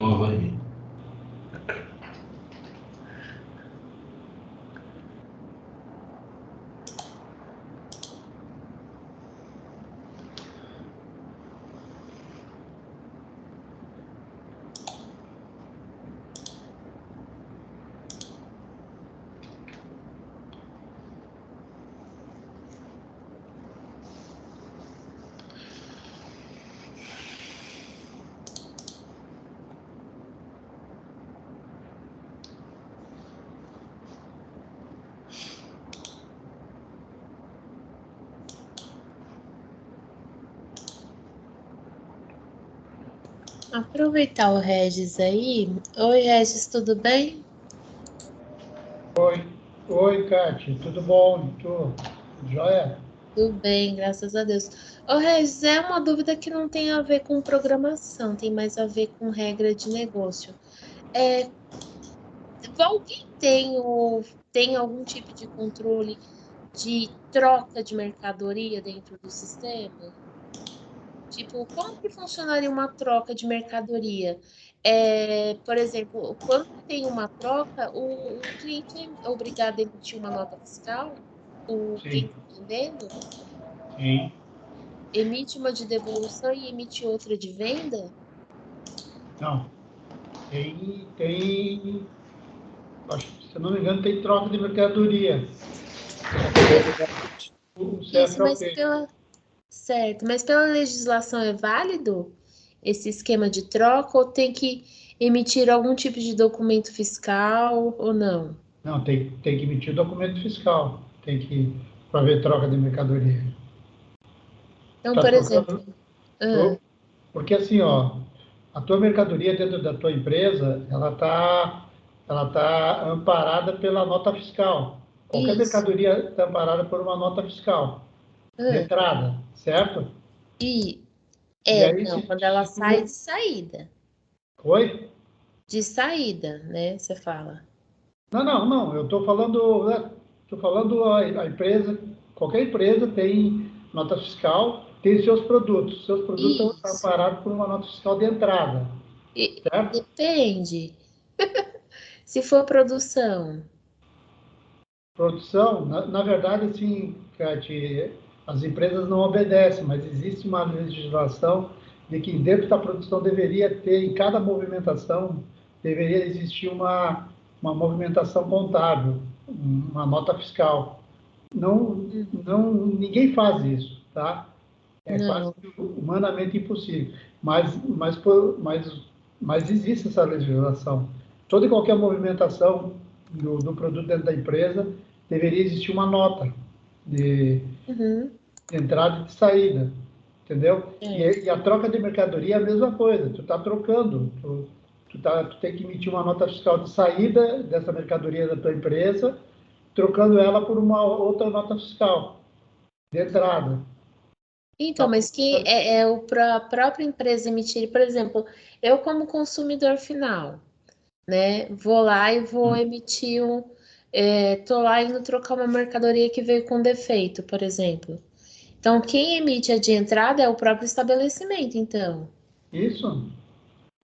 Nova aí. Aproveitar o Regis aí. Oi, Regis, tudo bem? Oi, Kati, tudo bom? Tudo jóia? Tudo bem, graças a Deus. Ô, Regis, é uma dúvida que não tem a ver com programação, tem mais a ver com regra de negócio. É, alguém tem algum tipo de controle de troca de mercadoria dentro do sistema? Tipo, como que funcionaria uma troca de mercadoria? Por exemplo, quando tem uma troca, o cliente é obrigado a emitir uma nota fiscal? Quem Sim, está vendendo sim. emite uma de devolução e emite outra de venda? Não, acho que, se eu não me engano, tem troca de mercadoria. O Isso, CFOP. certo, mas pela legislação é válido esse esquema de troca ou tem que emitir algum tipo de documento fiscal ou não? Não, tem que emitir documento fiscal. Tem que para ver troca de mercadoria. Então, Está por exemplo, trocando. ah, Porque assim, ó, a tua mercadoria dentro da tua empresa, ela tá amparada pela nota fiscal. Qualquer isso. mercadoria está amparada por uma nota fiscal de Ah, entrada, certo? e E aí, não, se, quando ela se sai de tu. saída. Oi? De saída, né? Você fala. Não, não, não. Eu estou falando, né, tô falando a empresa, qualquer empresa tem nota fiscal, tem seus produtos. Seus produtos estão Isso. amparados por uma nota fiscal de entrada, certo? Depende. Se for produção. Produção, na verdade, assim, Cati, as empresas não obedecem, mas existe uma legislação de que dentro da produção deveria ter, em cada movimentação, deveria existir uma movimentação contábil, uma nota fiscal. Não, não, ninguém faz isso, tá? É quase Não. que humanamente impossível. Mas existe essa legislação. Toda e qualquer movimentação do produto dentro da empresa deveria existir uma nota de Uhum. entrada e de saída, entendeu? E Certo. a troca de mercadoria é a mesma coisa. Tu está trocando, tu tem que emitir uma nota fiscal de saída dessa mercadoria da tua empresa, trocando ela por uma outra nota fiscal de entrada. Então, Tá? mas que a própria empresa emitir, por exemplo, eu como consumidor final, né? Vou lá e vou emitir tô lá indo trocar uma mercadoria que veio com defeito, por exemplo. Então, quem emite a de entrada é o próprio estabelecimento, então. Isso.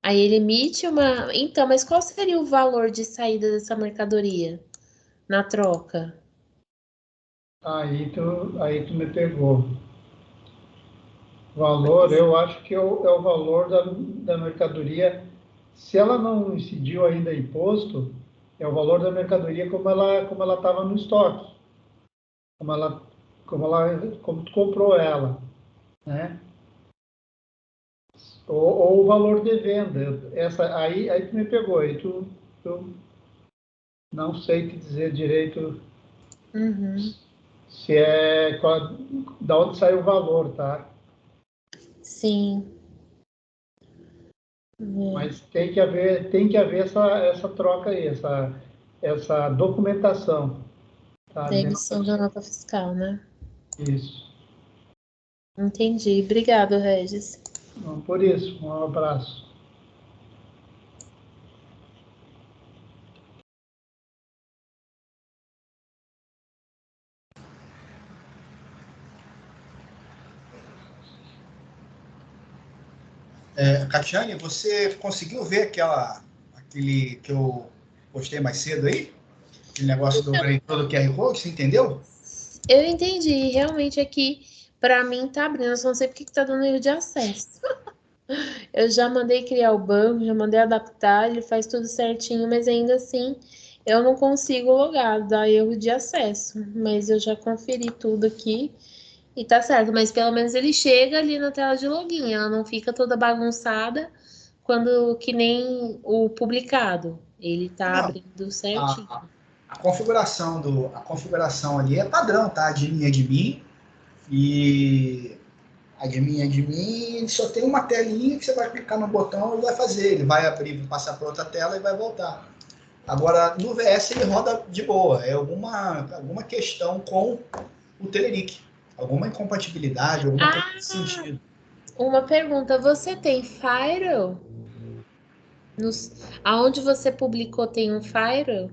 Aí ele emite uma. Então, mas qual seria o valor de saída dessa mercadoria na troca? Aí tu me pegou. Valor, eu acho que é o valor da mercadoria. Se ela não incidiu ainda imposto, é o valor da mercadoria como ela estava no estoque, como ela, como tu comprou ela, né? Ou o valor de venda. Aí tu me pegou. Aí tu não sei te dizer direito Uhum. se da onde saiu o valor, tá? Sim. É. Mas tem que haver essa troca aí, essa documentação, tá? Da De emissão da nota fiscal, né? isso. Entendi. Obrigado, Regis. Então, por isso, um abraço. Catiane, você conseguiu ver aquele que eu postei mais cedo aí? Aquele negócio do monitor do QR Code, você entendeu? Eu entendi. Realmente aqui, para mim, tá abrindo. Eu só não sei porque que tá dando erro de acesso. Eu já mandei criar o banco, já mandei adaptar, ele faz tudo certinho, mas ainda assim eu não consigo logar, dá erro de acesso. Mas eu já conferi tudo aqui e tá certo. Mas pelo menos ele chega ali na tela de login, ela não fica toda bagunçada quando que nem o publicado. Ele tá Não, abrindo certinho. a configuração ali é padrão, tá? Admin, e admin, ele só tem uma telinha que você vai clicar no botão e vai fazer. Ele vai abrir, passar para outra tela e vai voltar. Agora, no VS ele roda de boa. É alguma questão com o Telerik. Alguma incompatibilidade, alguma coisa nesse sentido. Uma pergunta, você tem Firewall? Aonde você publicou tem um Firewall?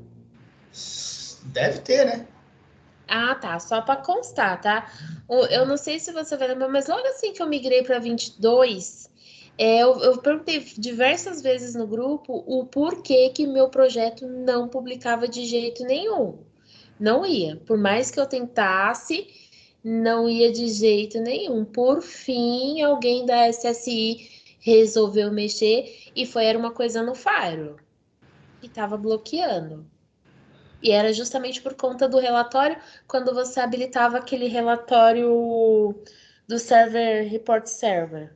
Deve ter, né? Ah, tá. Só para constar, tá? Eu não sei se você vai lembrar, mas logo assim que eu migrei para 22, eu perguntei diversas vezes no grupo o porquê que meu projeto não publicava de jeito nenhum. Não ia. Por mais que eu tentasse, não ia de jeito nenhum. Por fim, alguém da SSI resolveu mexer e era uma coisa no Fire que estava bloqueando. E era justamente por conta do relatório, quando você habilitava aquele relatório do server Report Server.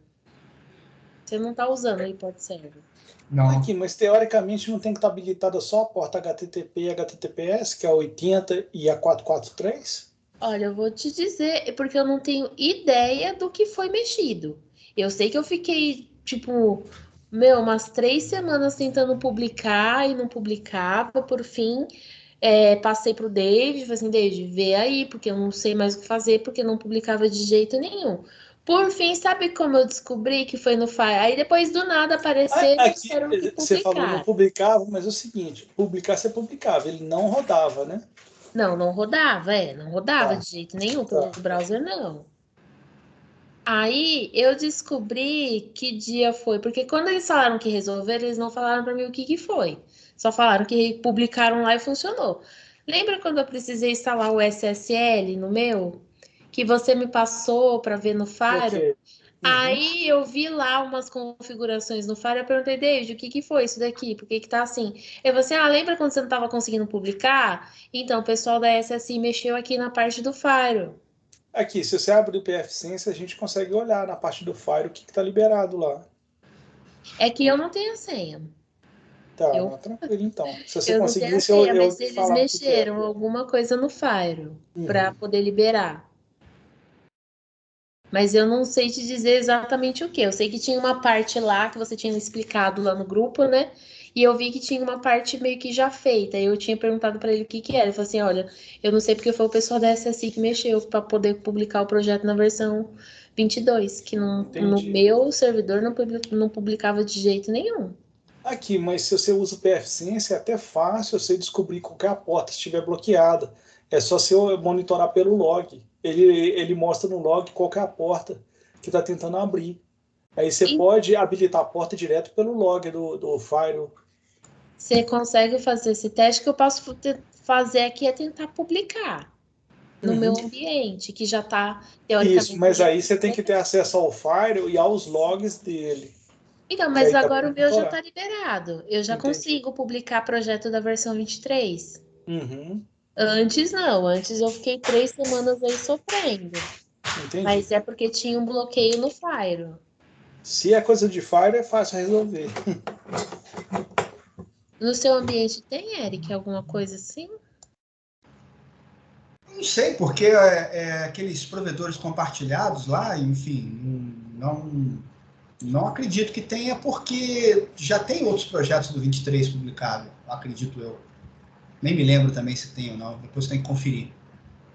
Você não está usando o Report Server. Não. Aqui, mas teoricamente não tem que estar habilitada só a porta HTTP e HTTPS, que é a 80 e a 443? Olha, eu vou te dizer, porque eu não tenho ideia do que foi mexido. Eu sei que eu fiquei, tipo, umas 3 semanas tentando publicar e não publicava. Por fim, passei pro David, falei assim, David, vê aí, porque eu não sei mais o que fazer, porque não publicava de jeito nenhum. Por fim, sabe como eu descobri que foi no Fire? Aí depois do nada apareceu e Aqui, disseram que você falou não publicar. publicava, mas é o seguinte, publicar você publicava, ele não rodava, né? Não rodava, não rodava Tá. de jeito nenhum, pelo browser não. Aí eu descobri que dia foi, porque quando eles falaram que resolveram, eles não falaram para mim o que foi. Só falaram que publicaram lá e funcionou. Lembra quando eu precisei instalar o SSL no meu? Que você me passou para ver no Fire? Ok. Aí eu vi lá umas configurações no Fire, eu perguntei, David, o que foi isso daqui? Por que tá assim? Eu falei assim, lembra quando você não estava conseguindo publicar? Então, o pessoal da SSI mexeu aqui na parte do Fire. Aqui, se você abrir o PF-Sense, a gente consegue olhar na parte do Fire o que está liberado lá. É que eu não tenho a senha. Tá, tranquilo então. Se você Eu não tenho a conseguisse, senha, eu mas eles falava o que é. mexeram alguma coisa no Fire para poder liberar. Mas eu não sei te dizer exatamente o que. Eu sei que tinha uma parte lá que você tinha explicado lá no grupo, né? E eu vi que tinha uma parte meio que já feita. Eu tinha perguntado para ele o que era. Ele falou assim: olha, eu não sei porque foi o pessoal da SSI que mexeu para poder publicar o projeto na versão 22, que no meu servidor não publicava de jeito nenhum. Aqui, mas se você usa o PF-Sense, é até fácil você descobrir qual que é a porta estiver bloqueada. É só você monitorar pelo log. Ele mostra no log qual que é a porta que está tentando abrir. Aí você pode habilitar a porta direto pelo log do Firewall. Você consegue fazer esse teste que eu posso fazer aqui é tentar publicar no meu ambiente, que já está teoricamente... Isso, mas aí você tem que ter acesso ao Firewall e aos logs dele. Então, mas agora o meu já está liberado. Eu já consigo publicar projeto da versão 23. Antes não, antes eu fiquei 3 semanas aí sofrendo. Entendi. Mas é porque tinha um bloqueio no Fire. Se é coisa de Fire, é fácil resolver. No seu ambiente tem, Eric, alguma coisa assim? Não sei, porque aqueles provedores compartilhados lá, enfim, não acredito que tenha, porque já tem outros projetos do 23 publicados, acredito eu. Nem me lembro também se tem ou não, depois tem que conferir.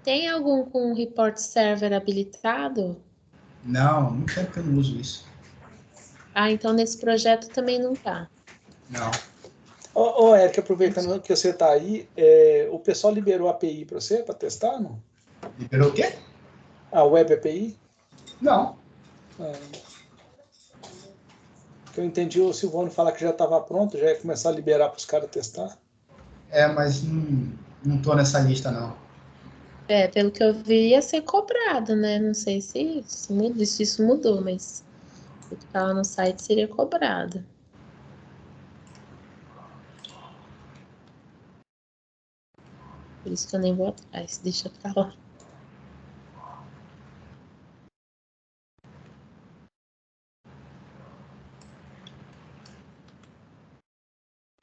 Tem algum com report server habilitado? Não, muito tempo que eu não uso isso. Então nesse projeto também não tá. Não. Eric, aproveitando que você está aí, o pessoal liberou a API para você, para testar, não? Liberou o quê? A Web API? Não. Que eu entendi o Silvano falar que já estava pronto, já ia começar a liberar para os caras testar. Mas não tô nessa lista, não. Pelo que eu vi, ia ser cobrado, né? Não sei se isso mudou, mas o que estava no site seria cobrado. Por isso que eu nem vou atrás, deixa pra lá.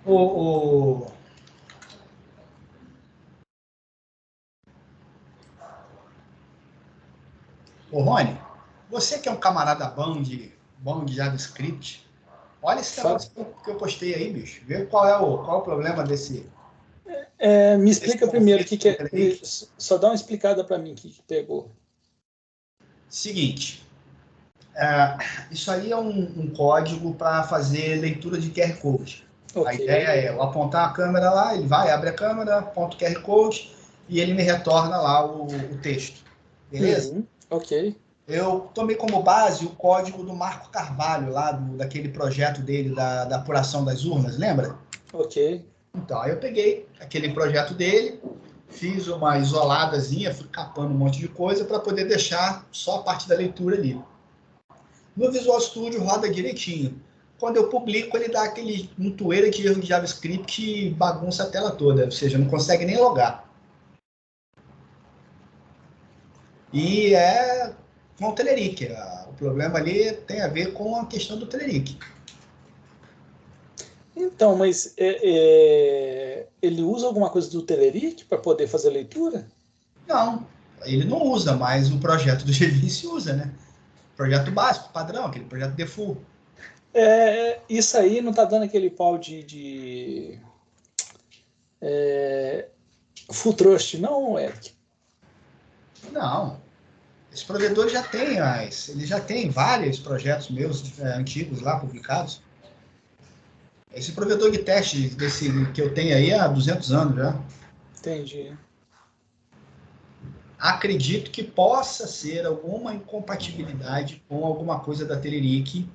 Ô, Rony, você que é um camarada bom de JavaScript, olha esse negócio que eu postei aí, bicho. Vê qual é o problema desse. Me explica primeiro o que é. Só dá uma explicada para mim o que pegou. Seguinte, isso aí é um código para fazer leitura de QR Code. Okay. A ideia é eu apontar a câmera lá, ele vai, abre a câmera, aponta o QR Code e ele me retorna lá o texto. Beleza? Ok. Eu tomei como base o código do Marco Carvalho, lá daquele projeto dele da apuração das urnas, lembra? Ok. Então, aí eu peguei aquele projeto dele, fiz uma isoladazinha, fui capando um monte de coisa para poder deixar só a parte da leitura ali. No Visual Studio roda direitinho. Quando eu publico, ele dá aquele montoeira de erro de JavaScript que bagunça a tela toda, ou seja, não consegue nem logar. E é com o Telerik. O problema ali tem a ver com a questão do Telerik. Então, mas ele usa alguma coisa do Telerik para poder fazer leitura? Não, ele não usa, mas o projeto do Gevin usa, né? Projeto básico, padrão, aquele projeto default. Isso aí não está dando aquele pau de full trust, não, Eric? Não. Esse provedor ele já tem vários projetos meus antigos lá publicados. Esse provedor de teste desse que eu tenho aí há 200 anos já. Entendi. Acredito que possa ser alguma incompatibilidade com alguma coisa da Telerik,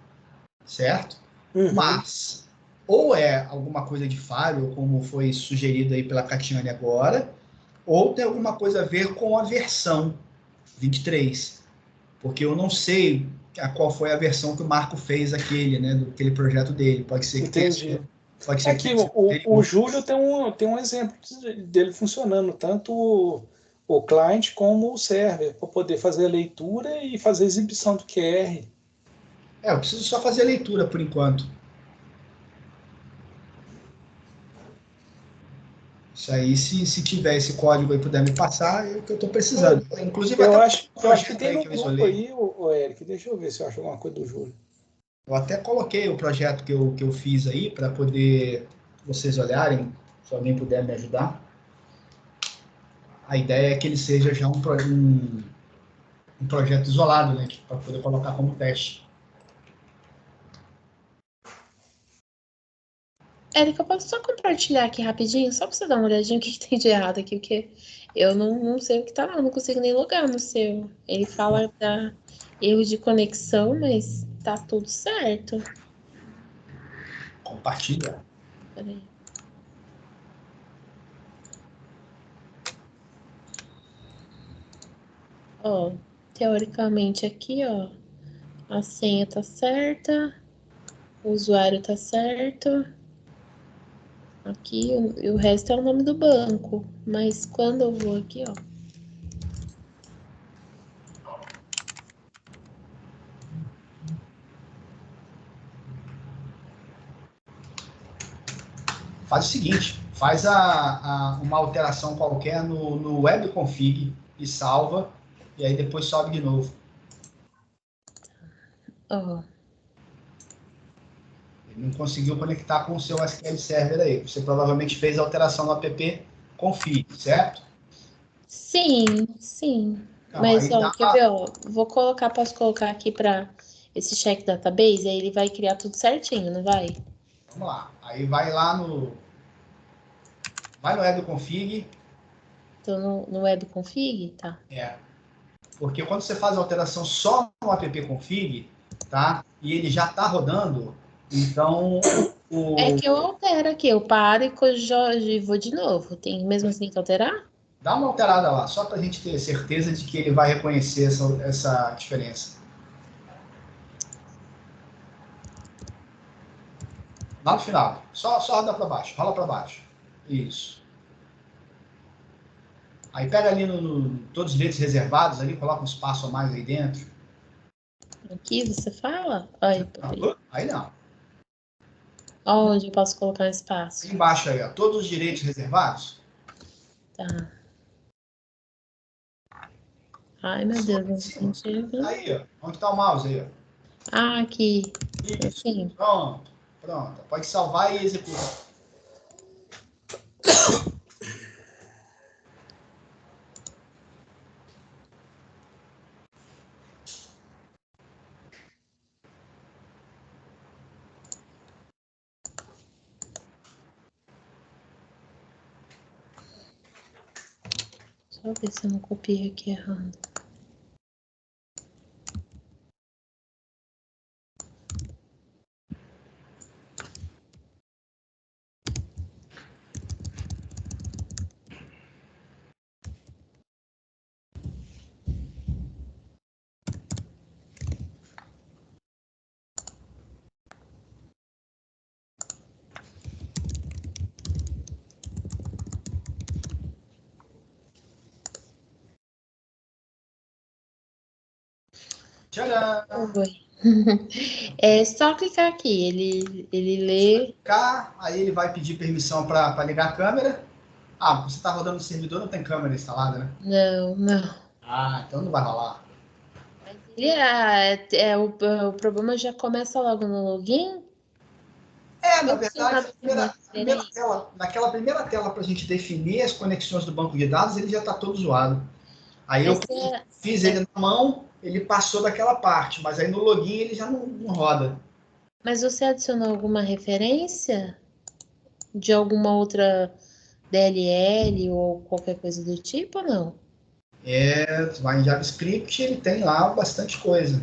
certo? Uhum. Mas ou é alguma coisa de firewall, como foi sugerido aí pela Catiane agora, ou tem alguma coisa a ver com a versão 23. Porque eu não sei qual foi a versão que o Marco fez daquele projeto dele. Pode ser que Entendi. Pode ser Aqui, o Júlio tem um exemplo dele funcionando, tanto o client como o server, para poder fazer a leitura e fazer a exibição do QR. Eu preciso só fazer a leitura por enquanto. Isso aí, se tiver esse código aí puder me passar, é o que eu estou precisando. Inclusive, eu até acho que tem no grupo aí, o Eric. Deixa eu ver se eu acho alguma coisa do Júlio. Eu até coloquei o projeto que eu fiz aí para poder vocês olharem, se alguém puder me ajudar. A ideia é que ele seja já um projeto isolado, né, para poder colocar como teste. Érica, eu posso só compartilhar aqui rapidinho, só para você dar uma olhadinha o que tem de errado aqui, porque eu não sei o que tá lá, não consigo nem logar no seu. Ele fala da erro de conexão, mas tá tudo certo. Compartilha. Peraí. Ó, teoricamente aqui, ó, a senha tá certa, o usuário tá certo. Aqui, o resto é o nome do banco, mas quando eu vou aqui, ó. Faz o seguinte, faz uma alteração qualquer no webconfig e salva, e aí depois sobe de novo. Ó. Ele não conseguiu conectar com o seu SQL Server aí. Você provavelmente fez a alteração no app config, certo? Sim, sim. Não, Mas, aí ó, dá quer ver, ó? Posso colocar aqui para esse check database, aí ele vai criar tudo certinho, não vai? Vamos lá. Aí vai lá vai no webconfig. Então, no webconfig, tá? Porque quando você faz a alteração só no app config, tá? E ele já está rodando, Então, É que eu altero aqui, eu paro e vou de novo. Tem mesmo assim que alterar? dá uma alterada lá, só para a gente ter certeza de que ele vai reconhecer essa diferença. Lá no final, só roda para baixo, rola para baixo. Isso. Aí pega ali no todos os direitos reservados, ali, coloca um espaço a mais aí dentro. Aqui você fala? Aí, Não, aí não. Onde eu posso colocar um espaço? Aí embaixo aí, ó, todos os direitos reservados. Tá. Ai, meu Deus, não tô enxergando. Aí, ó, onde está o mouse aí, ó. Ah, aqui. Isso. Assim. Pronto. Pode salvar e executar. Só ver se eu não copiei aqui errado. Tcharam! Oi. É só clicar aqui, ele lê. Aí ele vai pedir permissão para ligar a câmera. Ah, você está rodando no servidor, não tem câmera instalada, né? Não, não. Ah, então não vai rolar. Mas o problema já começa logo no login? Na Eu tinha verdade, dado uma diferença. naquela primeira tela para a gente definir as conexões do banco de dados, ele já está todo zoado. Aí eu Mas fiz ele na mão, ele passou daquela parte, mas aí no login ele já não roda. mas você adicionou alguma referência de alguma outra DLL ou qualquer coisa do tipo ou não? Vai em JavaScript, ele tem lá bastante coisa.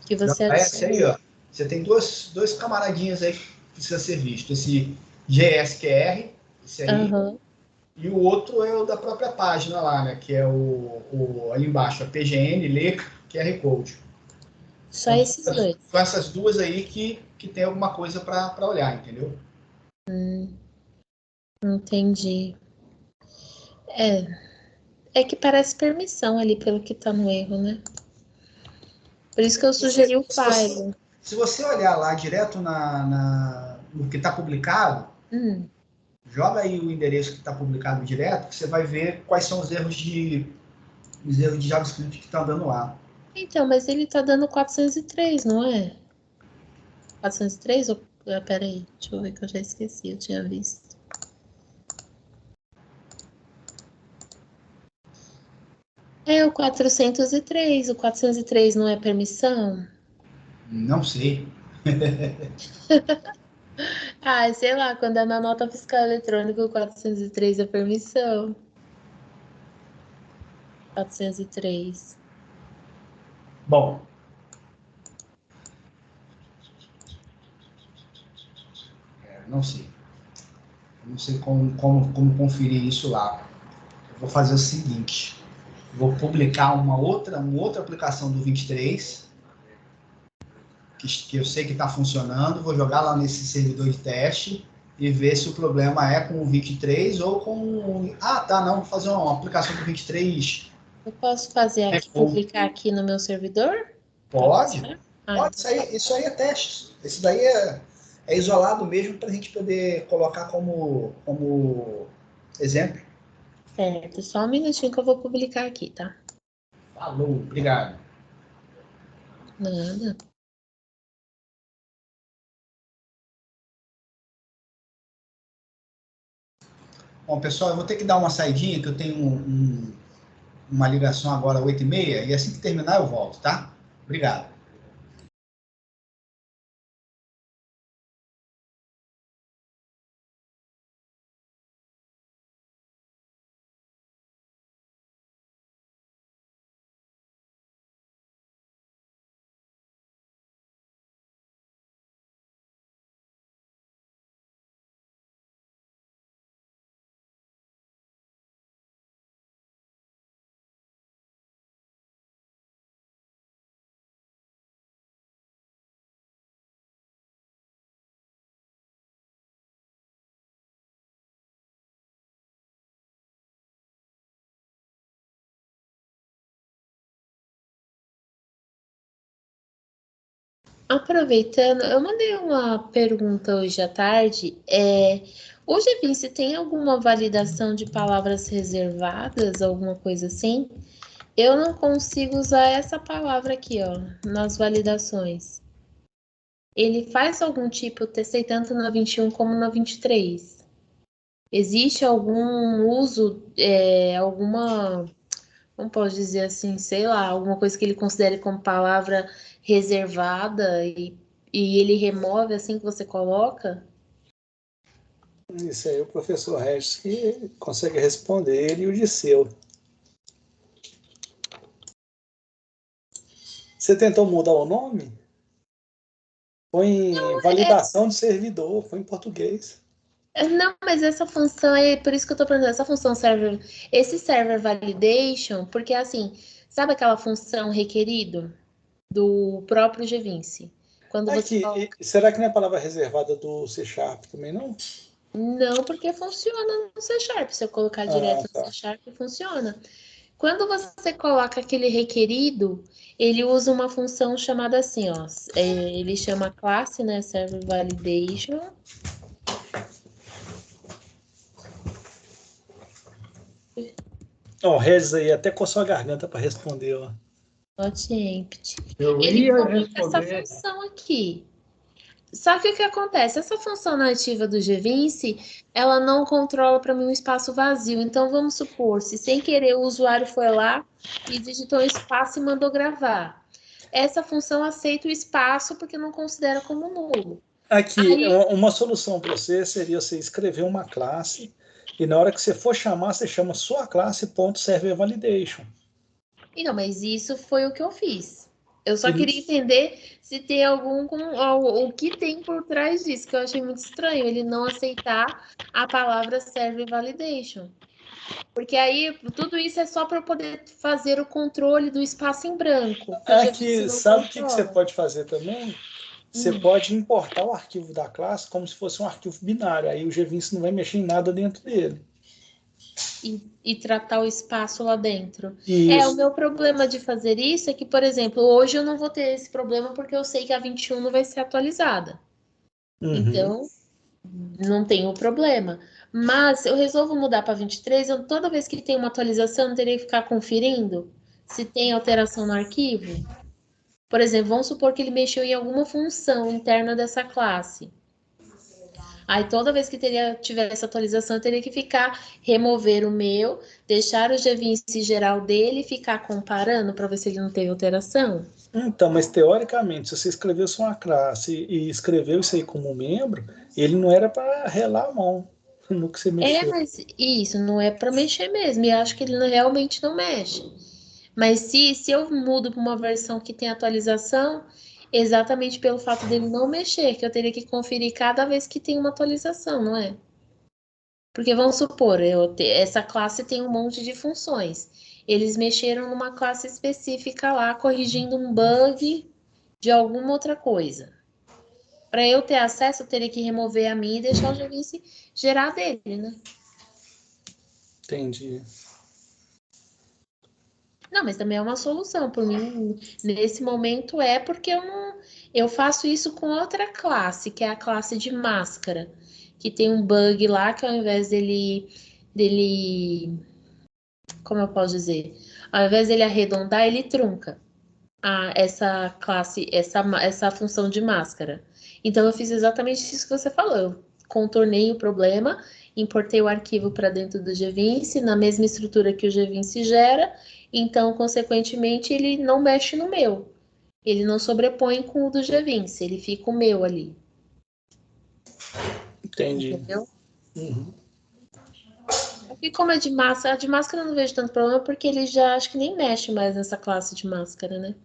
Que você JS aí, adicionou. ó. Você tem dois camaradinhos aí que precisa ser visto. Esse GSQR, esse aí, Aham. e o outro é o da própria página lá, né? Que é ali embaixo, a PGN, ler QR Code. Só Então, esses dois. são essas duas aí que tem alguma coisa para olhar, entendeu? Entendi. É, é que parece permissão ali pelo que tá no erro, né? Por isso que eu sugeri o file. Se você olhar lá direto no que está publicado, Hum. joga aí o endereço que está publicado direto, que você vai ver quais são os erros de JavaScript que estão dando lá. Então, mas ele tá dando 403, não é? 403 ou... Ah, peraí, deixa eu ver que eu já esqueci, eu tinha visto. É o 403. O 403 não é permissão? Não sei. Ah, sei lá, quando é na nota fiscal eletrônica, o 403 é permissão. 403. Bom, não sei. Não sei como conferir isso lá. Eu vou fazer o seguinte: vou publicar uma outra aplicação do 23, que eu sei que está funcionando, vou jogar lá nesse servidor de teste e ver se o problema é com o 23 ou com. Ah, tá, não, vou fazer uma aplicação do 23. Eu posso fazer aqui, publicar aqui no meu servidor? Pode Pode, ser? pode, Então tá. isso aí é teste. Isso daí é isolado mesmo para a gente poder colocar como exemplo. Certo, só um minutinho que eu vou publicar aqui, tá? Falou, obrigado. Nada. Bom, pessoal, eu vou ter que dar uma saidinha, que eu tenho uma ligação agora às 8h30, e assim que terminar eu volto, tá? Obrigado. Aproveitando, eu mandei uma pergunta hoje à tarde. O GVinci tem alguma validação de palavras reservadas, alguma coisa assim? Eu não consigo usar essa palavra aqui, ó, nas validações. Ele faz algum tipo, eu testei tanto na 21 como na 23. Existe algum uso, alguma, como posso dizer assim, sei lá, alguma coisa que ele considere como palavra reservada e ele remove assim que você coloca? Isso aí, o professor Regis que consegue responder, ele e o Disseu. Você tentou mudar o nome? Foi em validação de servidor, foi em português. Não, mas essa função por isso que eu tô perguntando, essa função esse server validation, porque assim, sabe aquela função requerido do próprio GVinci? Quando você Aqui, será que não é a palavra reservada do C# também, não? Não, porque funciona no C#. Se eu colocar direto no Tá. C#, funciona. Quando você coloca aquele requerido, ele usa uma função chamada assim, ó. Ele chama classe, né? Server validation. Ó, o Regis aí até coçou a garganta para responder, ó. Not empty. Eu Ele ia coloca essa responder. função aqui. Só que o que acontece? Essa função nativa do GVinci, ela não controla para mim um espaço vazio. Então, vamos supor, se sem querer o usuário foi lá e digitou um espaço e mandou gravar. Essa função aceita o espaço porque não considera como nulo. Aqui, Aí, uma solução para você seria você escrever uma classe e na hora que você for chamar, você chama sua classe.serverValidation. não, mas isso foi o que eu fiz. Eu só E, queria entender se tem o que tem por trás disso, que eu achei muito estranho ele não aceitar a palavra server validation. Porque aí tudo isso é só para eu poder fazer o controle do espaço em branco. Que o GVinci aqui, não sabe o que você controla. pode fazer também? Você pode importar o arquivo da classe como se fosse um arquivo binário. Aí o GVinci não vai mexer em nada dentro dele. E tratar o espaço lá dentro. O Isso. meu problema de fazer isso é que, por exemplo, hoje eu não vou ter esse problema porque eu sei que a 21 não vai ser atualizada. Uhum. Então, não tem o problema. Mas eu resolvo mudar para 23, toda vez que tem uma atualização, eu teria que ficar conferindo se tem alteração no arquivo. Por exemplo, vamos supor que ele mexeu em alguma função interna dessa classe. Aí toda vez que tivesse atualização, eu teria que remover o meu, deixar o GVinci geral dele e ficar comparando para ver se ele não teve alteração. Então, mas teoricamente, se você escreveu só uma classe e escreveu isso aí como membro, ele não era para relar a mão no que você mexeu. Mas isso não é para mexer mesmo, e acho que ele realmente não mexe. Mas se eu mudo para uma versão que tem atualização, exatamente pelo fato dele não mexer, que eu teria que conferir cada vez que tem uma atualização, não é? Porque vamos supor, essa classe tem um monte de funções. Eles mexeram numa classe específica lá, corrigindo um bug de alguma outra coisa. Para eu ter acesso, eu teria que remover a minha e deixar o GVinci gerar dele, né? Entendi. Não, mas também é uma solução. Por mim, nesse momento porque eu faço isso com outra classe, que é a classe de máscara, que tem um bug lá que ao invés dele, como eu posso dizer, ao invés dele arredondar, ele trunca essa classe, essa função de máscara. Então eu fiz exatamente isso que você falou. Eu contornei o problema, importei o arquivo para dentro do GVinci, na mesma estrutura que o GVinci gera, então, consequentemente, ele não mexe no meu. Ele não sobrepõe com o do GVinci, ele fica o meu ali. Entendi. Entendeu? Uhum. E como é de máscara, a de máscara eu não vejo tanto problema, porque ele já acho que nem mexe mais nessa classe de máscara, né?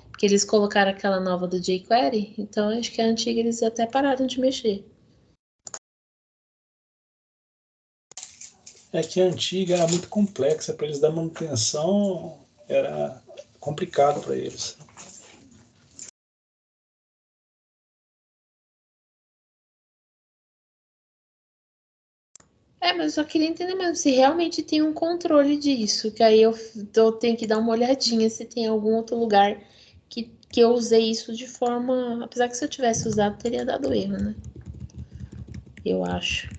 Porque eles colocaram aquela nova do jQuery, então acho que a antiga eles até pararam de mexer. É que a antiga era muito complexa, para eles dar manutenção era complicado para eles. Mas eu só queria entender mesmo se realmente tem um controle disso, que aí eu tenho que dar uma olhadinha se tem algum outro lugar que eu usei isso de forma... Apesar que se eu tivesse usado, teria dado erro, né? Eu acho.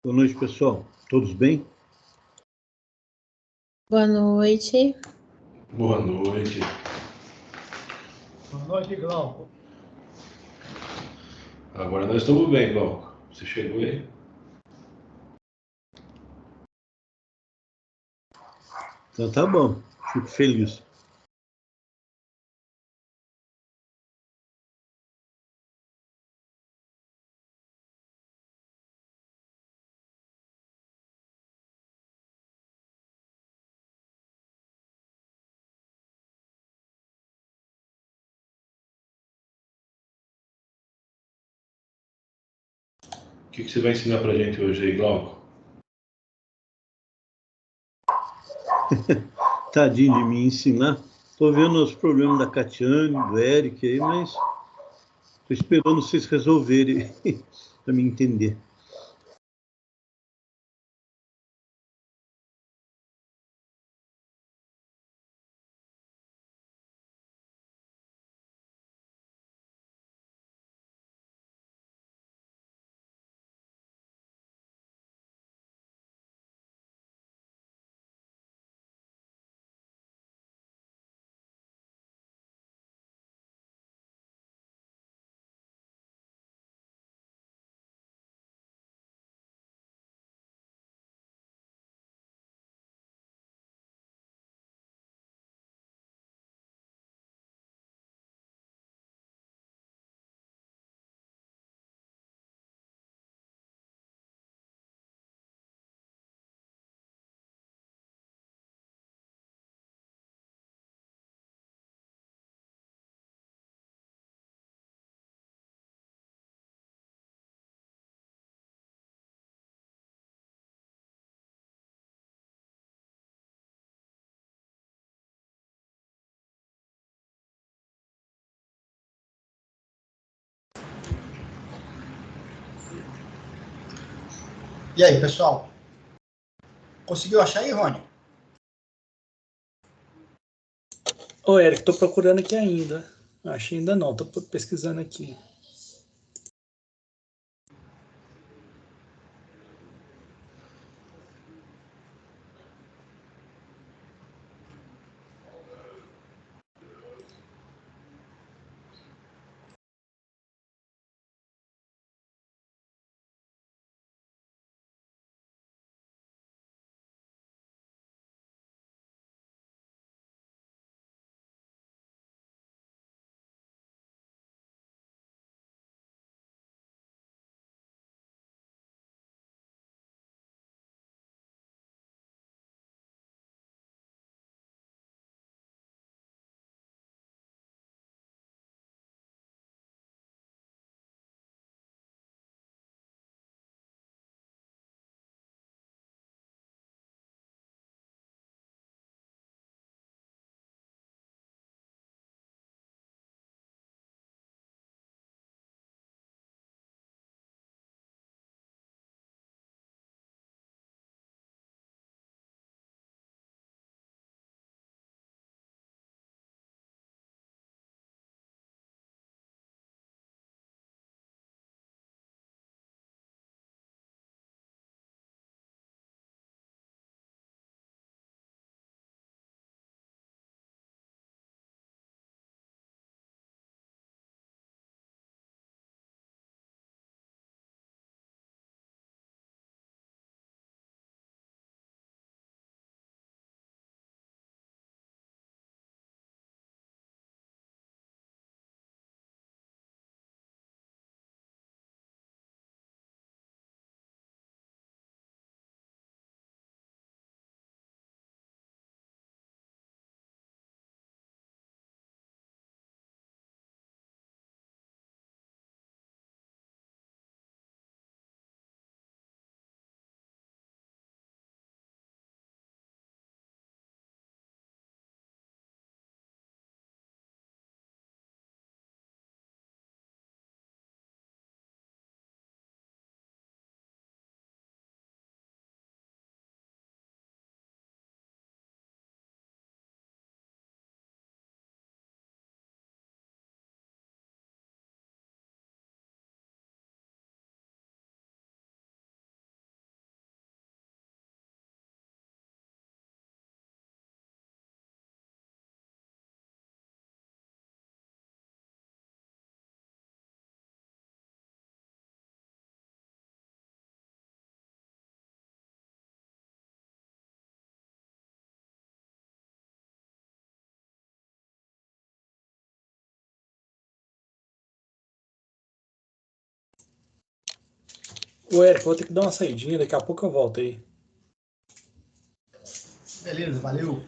Boa noite, pessoal. Todos bem? Boa noite. Boa noite. Boa noite, Glauco. Agora nós estamos bem, Glauco. Você chegou aí? Então tá bom. Fico feliz. O que você vai ensinar pra gente hoje aí, Glauco? Tadinho de me ensinar. Tô vendo os problemas da Catiane, do Eric aí, mas tô esperando vocês resolverem para me entender. E aí, pessoal? Conseguiu achar aí, Rony? Ô, Eric, tô procurando aqui ainda. Acho ainda não, tô pesquisando aqui. Ô, Érico, vou ter que dar uma saidinha, daqui a pouco eu volto aí. Beleza, valeu.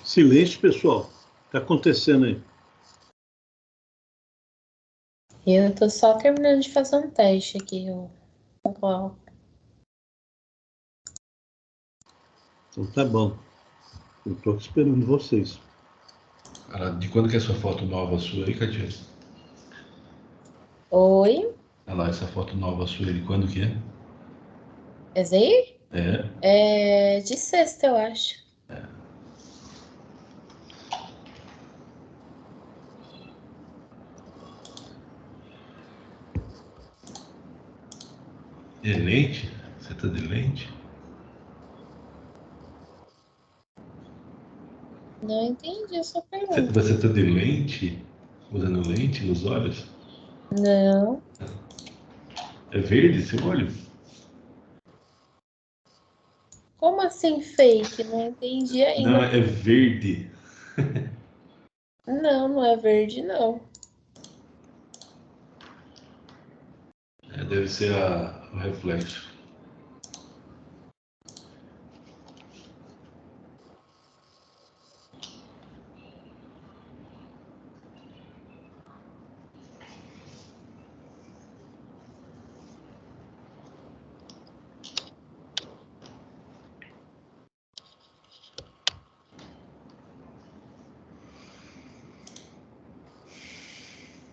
Silêncio, pessoal. O que está acontecendo aí? Eu tô só terminando de fazer um teste aqui, ó. Então tá bom. Eu estou esperando vocês. De quando que é essa foto nova sua aí, Katia? Oi? Olha lá, essa foto nova sua aí, de quando que é? Esse aí? É. É de sexta, eu acho. De lente? Você tá de lente? Não entendi a sua pergunta. Você tá de lente? Usando lente nos olhos? Não. É verde seu olho? Como assim fake? Não entendi Não, ainda. é verde. Não, não é verde, não. Deve ser o reflexo.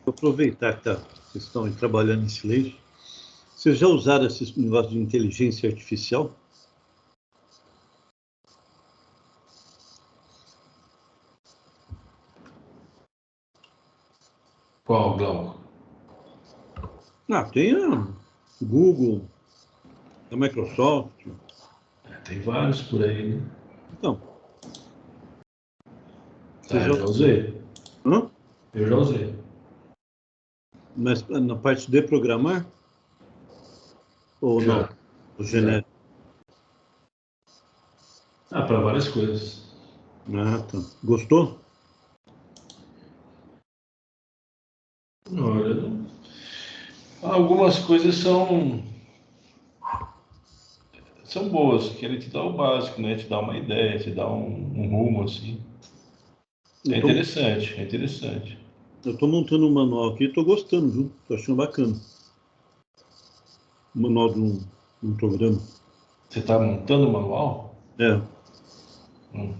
Vou aproveitar que vocês estão trabalhando em silêncio. Vocês já usaram esse negócio de inteligência artificial? Qual, Glauco? Tem a Google, a Microsoft. Tem vários por aí, né? Então, Eu já usei. Hã? Eu já usei. Mas na parte de programar? Ou Já. não? O genérico? Para várias coisas. Tá. Gostou? Algumas coisas são boas, que ele te dá o básico, né? Te dá uma ideia, te dá um rumo, assim. É Então, interessante, é interessante. eu estou montando um manual aqui, estou gostando, viu? Estou achando bacana. O manual de um programa. Você está montando o manual? É, Hum.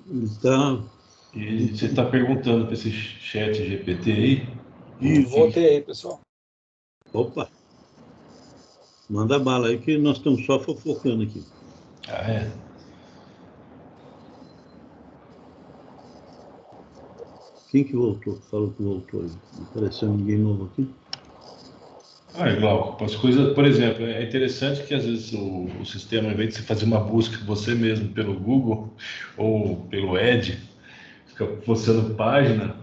ele está. E você está perguntando para esse chat GPT aí? Isso. Voltei aí, pessoal. Opa, manda bala aí que nós estamos só fofocando aqui. Ah, é? Quem que voltou? Falou que voltou aí. Não apareceu ninguém novo aqui. Glauco, as coisas, por exemplo, é interessante que às vezes o sistema, ao invés de você fazer uma busca você mesmo pelo Google ou pelo Edge, fica postando página,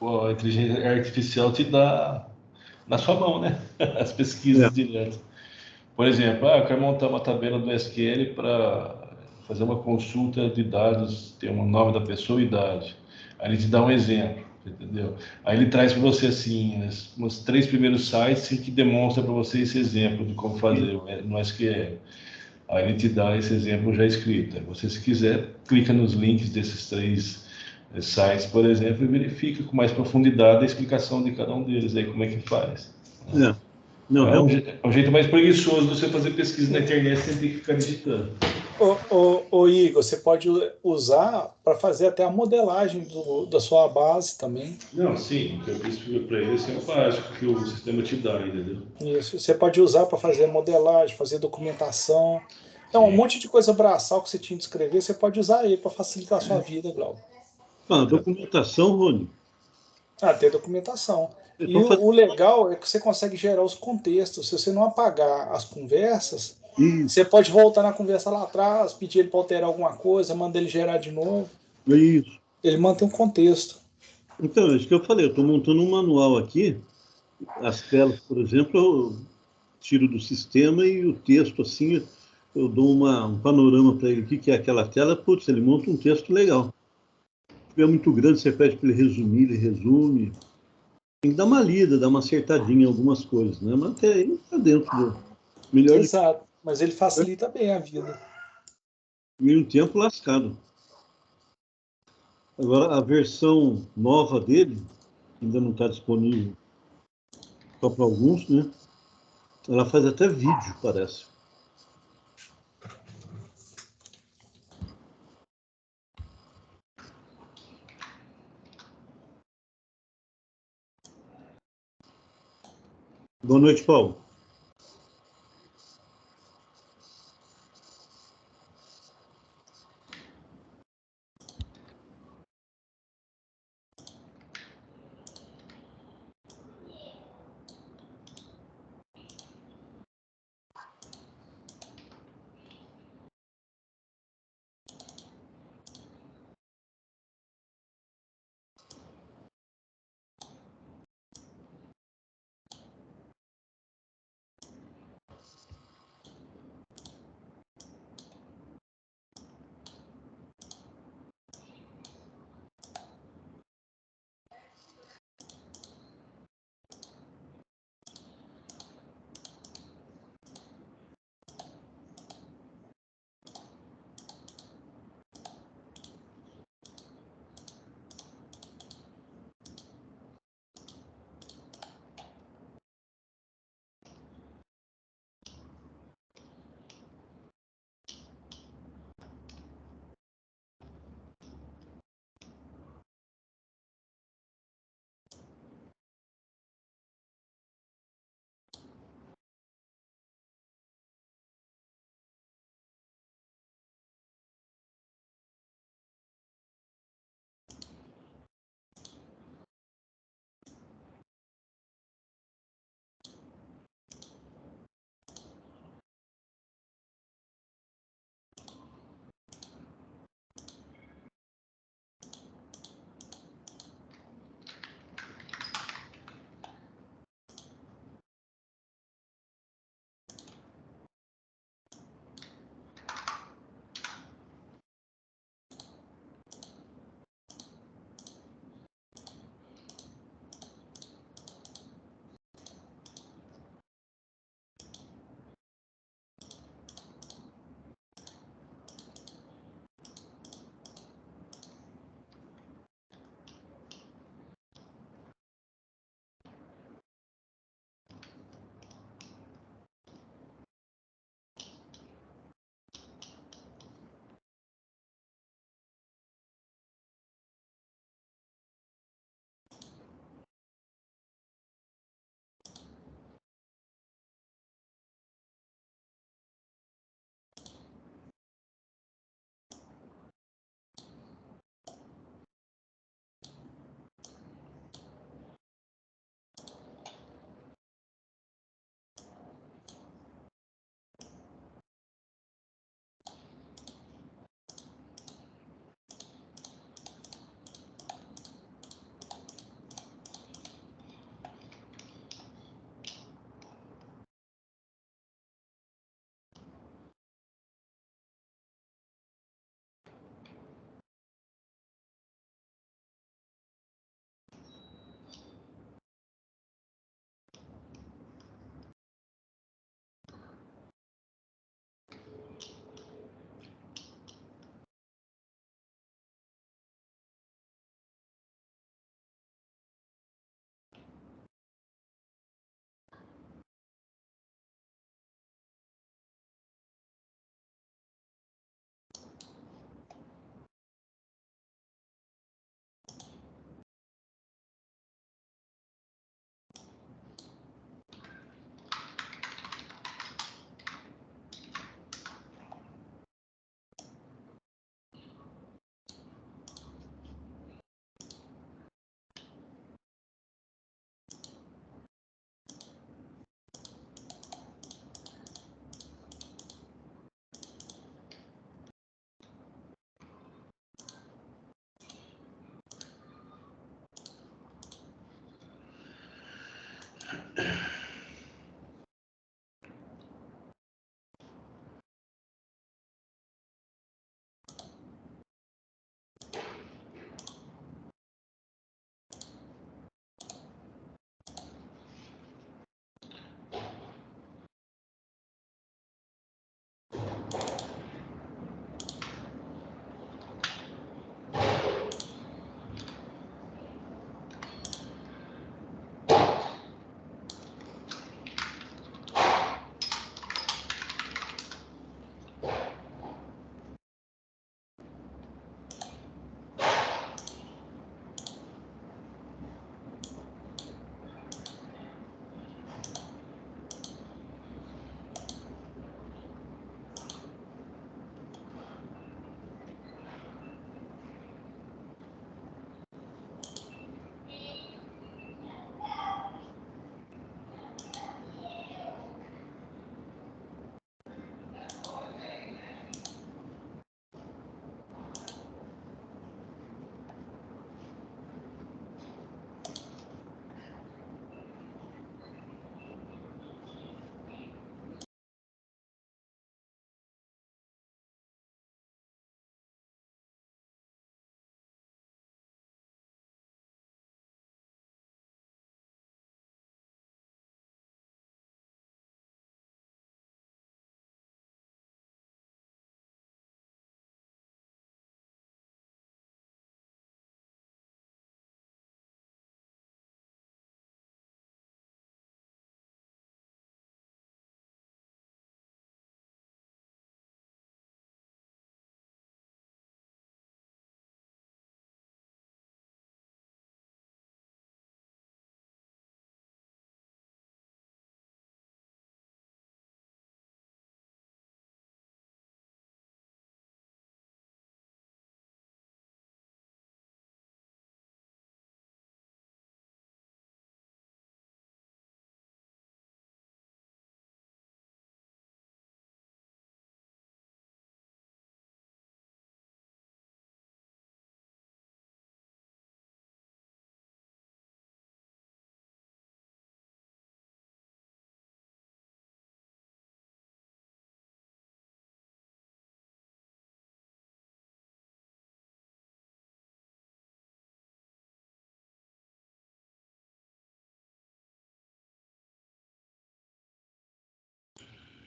a inteligência artificial te dá na sua mão, né? As É, pesquisas direto. Por exemplo, eu quero montar uma tabela do SQL para fazer uma consulta de dados, tem o nome da pessoa e idade. Aí ele te dá um exemplo, entendeu? Aí ele traz para você assim, uns 3 primeiros sites que demonstram para você esse exemplo de como fazer no SQL. Aí ele te dá esse exemplo já escrito. Aí você, se quiser, clica nos links desses 3 sites, por exemplo, e verifica com mais profundidade a explicação de cada um deles, aí como é que faz. é. Não, É realmente. um jeito mais preguiçoso de você fazer pesquisa na internet sem ter que ficar digitando. Ô, Igor, você pode usar para fazer até a modelagem da sua base também. Não, sim, o que eu fiz para ele assim, é o básico que o sistema te dá, entendeu? Isso. Você pode usar para fazer modelagem, fazer documentação. Então, um Sim. monte de coisa braçal que você tinha de escrever, você pode usar ele para facilitar a sua vida, Glauco. Ah, documentação, Rony. Ter documentação. É E para fazer o legal é que você consegue gerar os contextos. Se você não apagar as conversas, isso, você pode voltar na conversa lá atrás, pedir ele para alterar alguma coisa, mandar ele gerar de novo. isso. Ele mantém um contexto. Então, é isso que eu falei, eu estou montando um manual aqui. As telas, por exemplo, eu tiro do sistema e o texto, assim, eu dou um panorama para ele, o que é aquela tela, putz, ele monta um texto legal. Se é muito grande, você pede para ele resumir, ele resume. Tem que dar uma lida, dar uma acertadinha em algumas coisas, né? Mas até aí está dentro do melhor de Exato. Mas ele facilita bem a vida. meio tempo lascado. Agora, a versão nova dele, ainda não está disponível só para alguns, né? Ela faz até vídeo, parece. Boa noite, Paulo.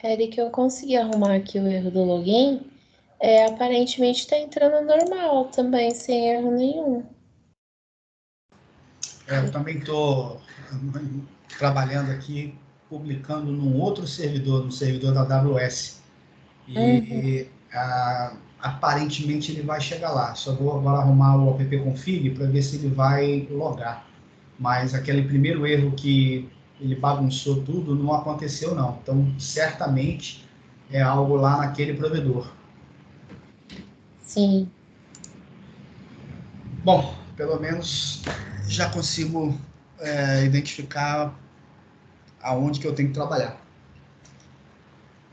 Eric, eu consegui arrumar aqui o erro do login. Aparentemente está entrando normal também, sem erro nenhum. Eu também estou trabalhando aqui, publicando num outro servidor, no servidor da AWS. E aparentemente ele vai chegar lá. Só vou agora arrumar o app-config para ver se ele vai logar. Mas aquele primeiro erro que ele bagunçou tudo não aconteceu, não. Então, certamente é algo lá naquele provedor. Sim. Bom, pelo menos já consigo identificar aonde que eu tenho que trabalhar.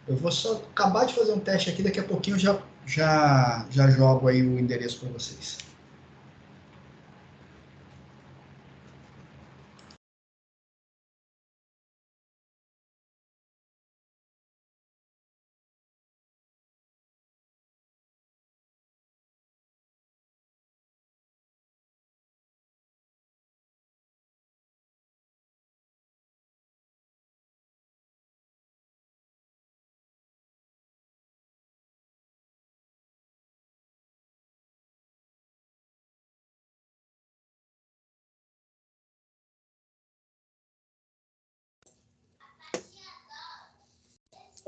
Eu vou só acabar de fazer um teste aqui, daqui a pouquinho eu já jogo aí o endereço para vocês.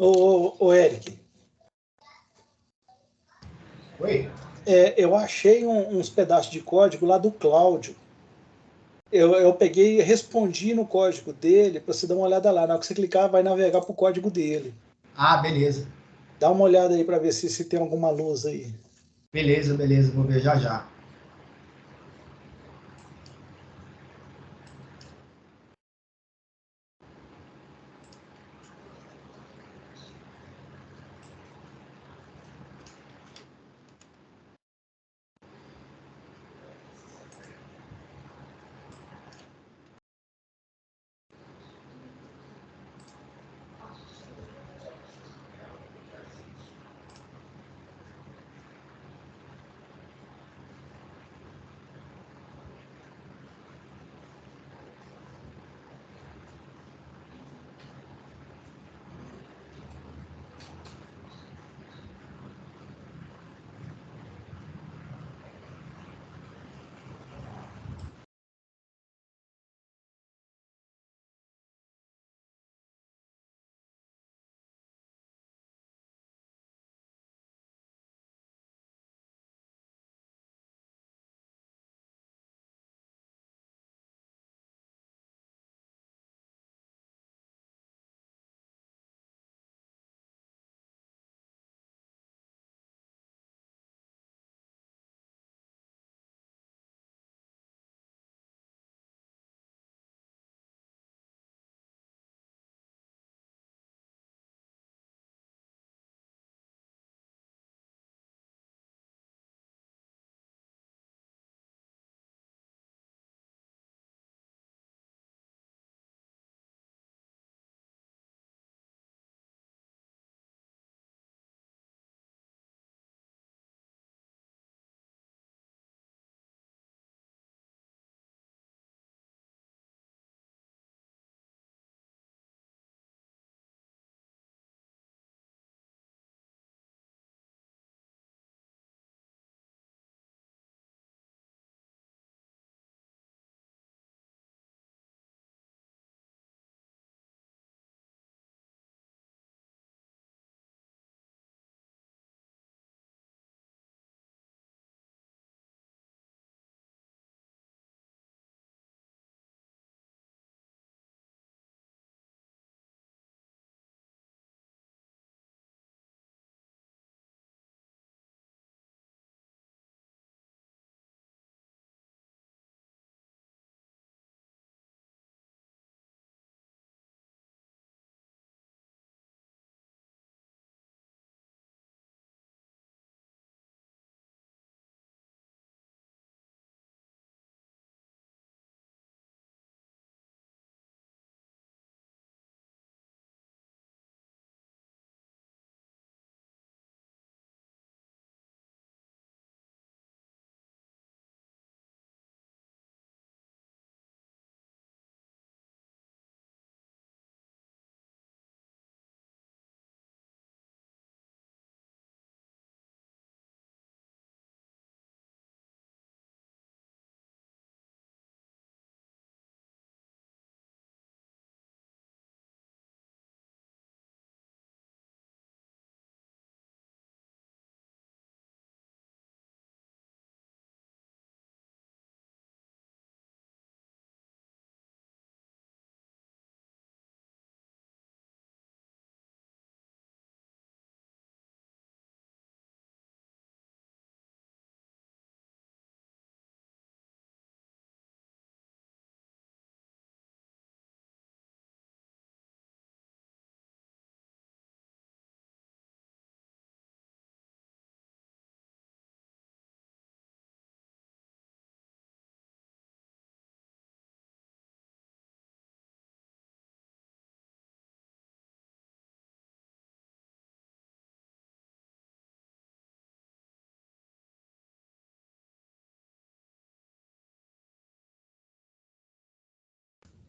Ô Eric, Oi? eu achei uns pedaços de código lá do Cláudio. Eu peguei e respondi no código dele para você dar uma olhada lá. Na hora que você clicar, vai navegar para o código dele. Ah, beleza. Dá uma olhada aí para ver se tem alguma luz aí. Beleza, beleza. Vou ver já.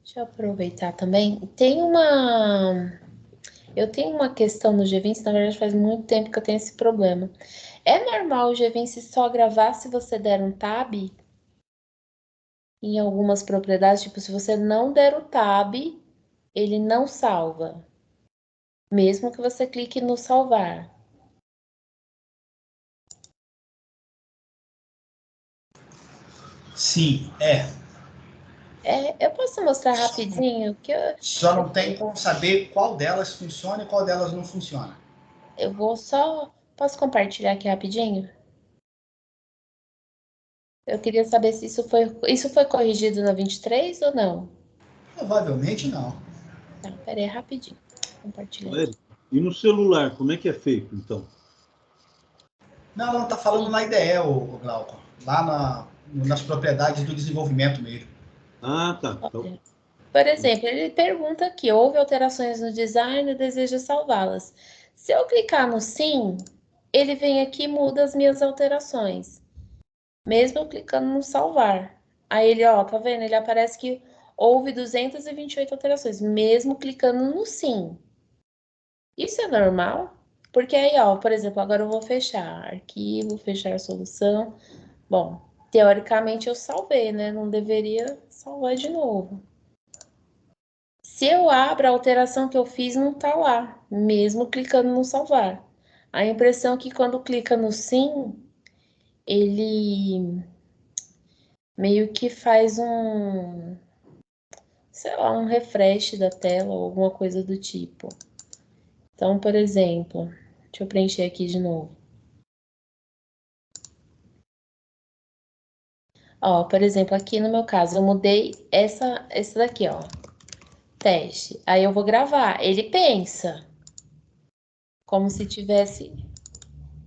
Deixa eu aproveitar também. Eu tenho uma questão no G20, na verdade faz muito tempo que eu tenho esse problema. É normal o G20 só gravar se você der um tab? Em algumas propriedades, tipo, se você não der o tab, ele não salva. Mesmo que você clique no salvar. Sim, Eu posso mostrar rapidinho? Só não tem como saber qual delas funciona e qual delas não funciona. Eu vou só... Posso compartilhar aqui rapidinho? Eu queria saber se isso foi corrigido na 23 ou não? Provavelmente não. Tá, pera aí, rapidinho. Compartilhar aqui. E no celular, como é que é feito, então? Não, tá falando na IDE, o Glauco. Lá nas propriedades do desenvolvimento mesmo. Ah, tá. Então, Por exemplo, ele pergunta aqui, houve alterações no design e deseja salvá-las. Se eu clicar no sim, ele vem aqui e muda as minhas alterações. Mesmo eu clicando no salvar. Aí ele, ó, tá vendo? Ele aparece que houve 228 alterações, mesmo clicando no sim. Isso é normal? Porque aí, ó, por exemplo, agora eu vou fechar arquivo, fechar solução. Bom, teoricamente eu salvei, né? Não deveria salvar de novo. Se eu abro, a alteração que eu fiz não tá lá, mesmo clicando no salvar. A impressão é que quando clica no sim, ele meio que faz sei lá, um refresh da tela ou alguma coisa do tipo. Então, por exemplo, deixa eu preencher aqui de novo. Ó, por exemplo, aqui no meu caso, eu mudei essa daqui, ó. Teste. Aí eu vou gravar. Ele pensa como se tivesse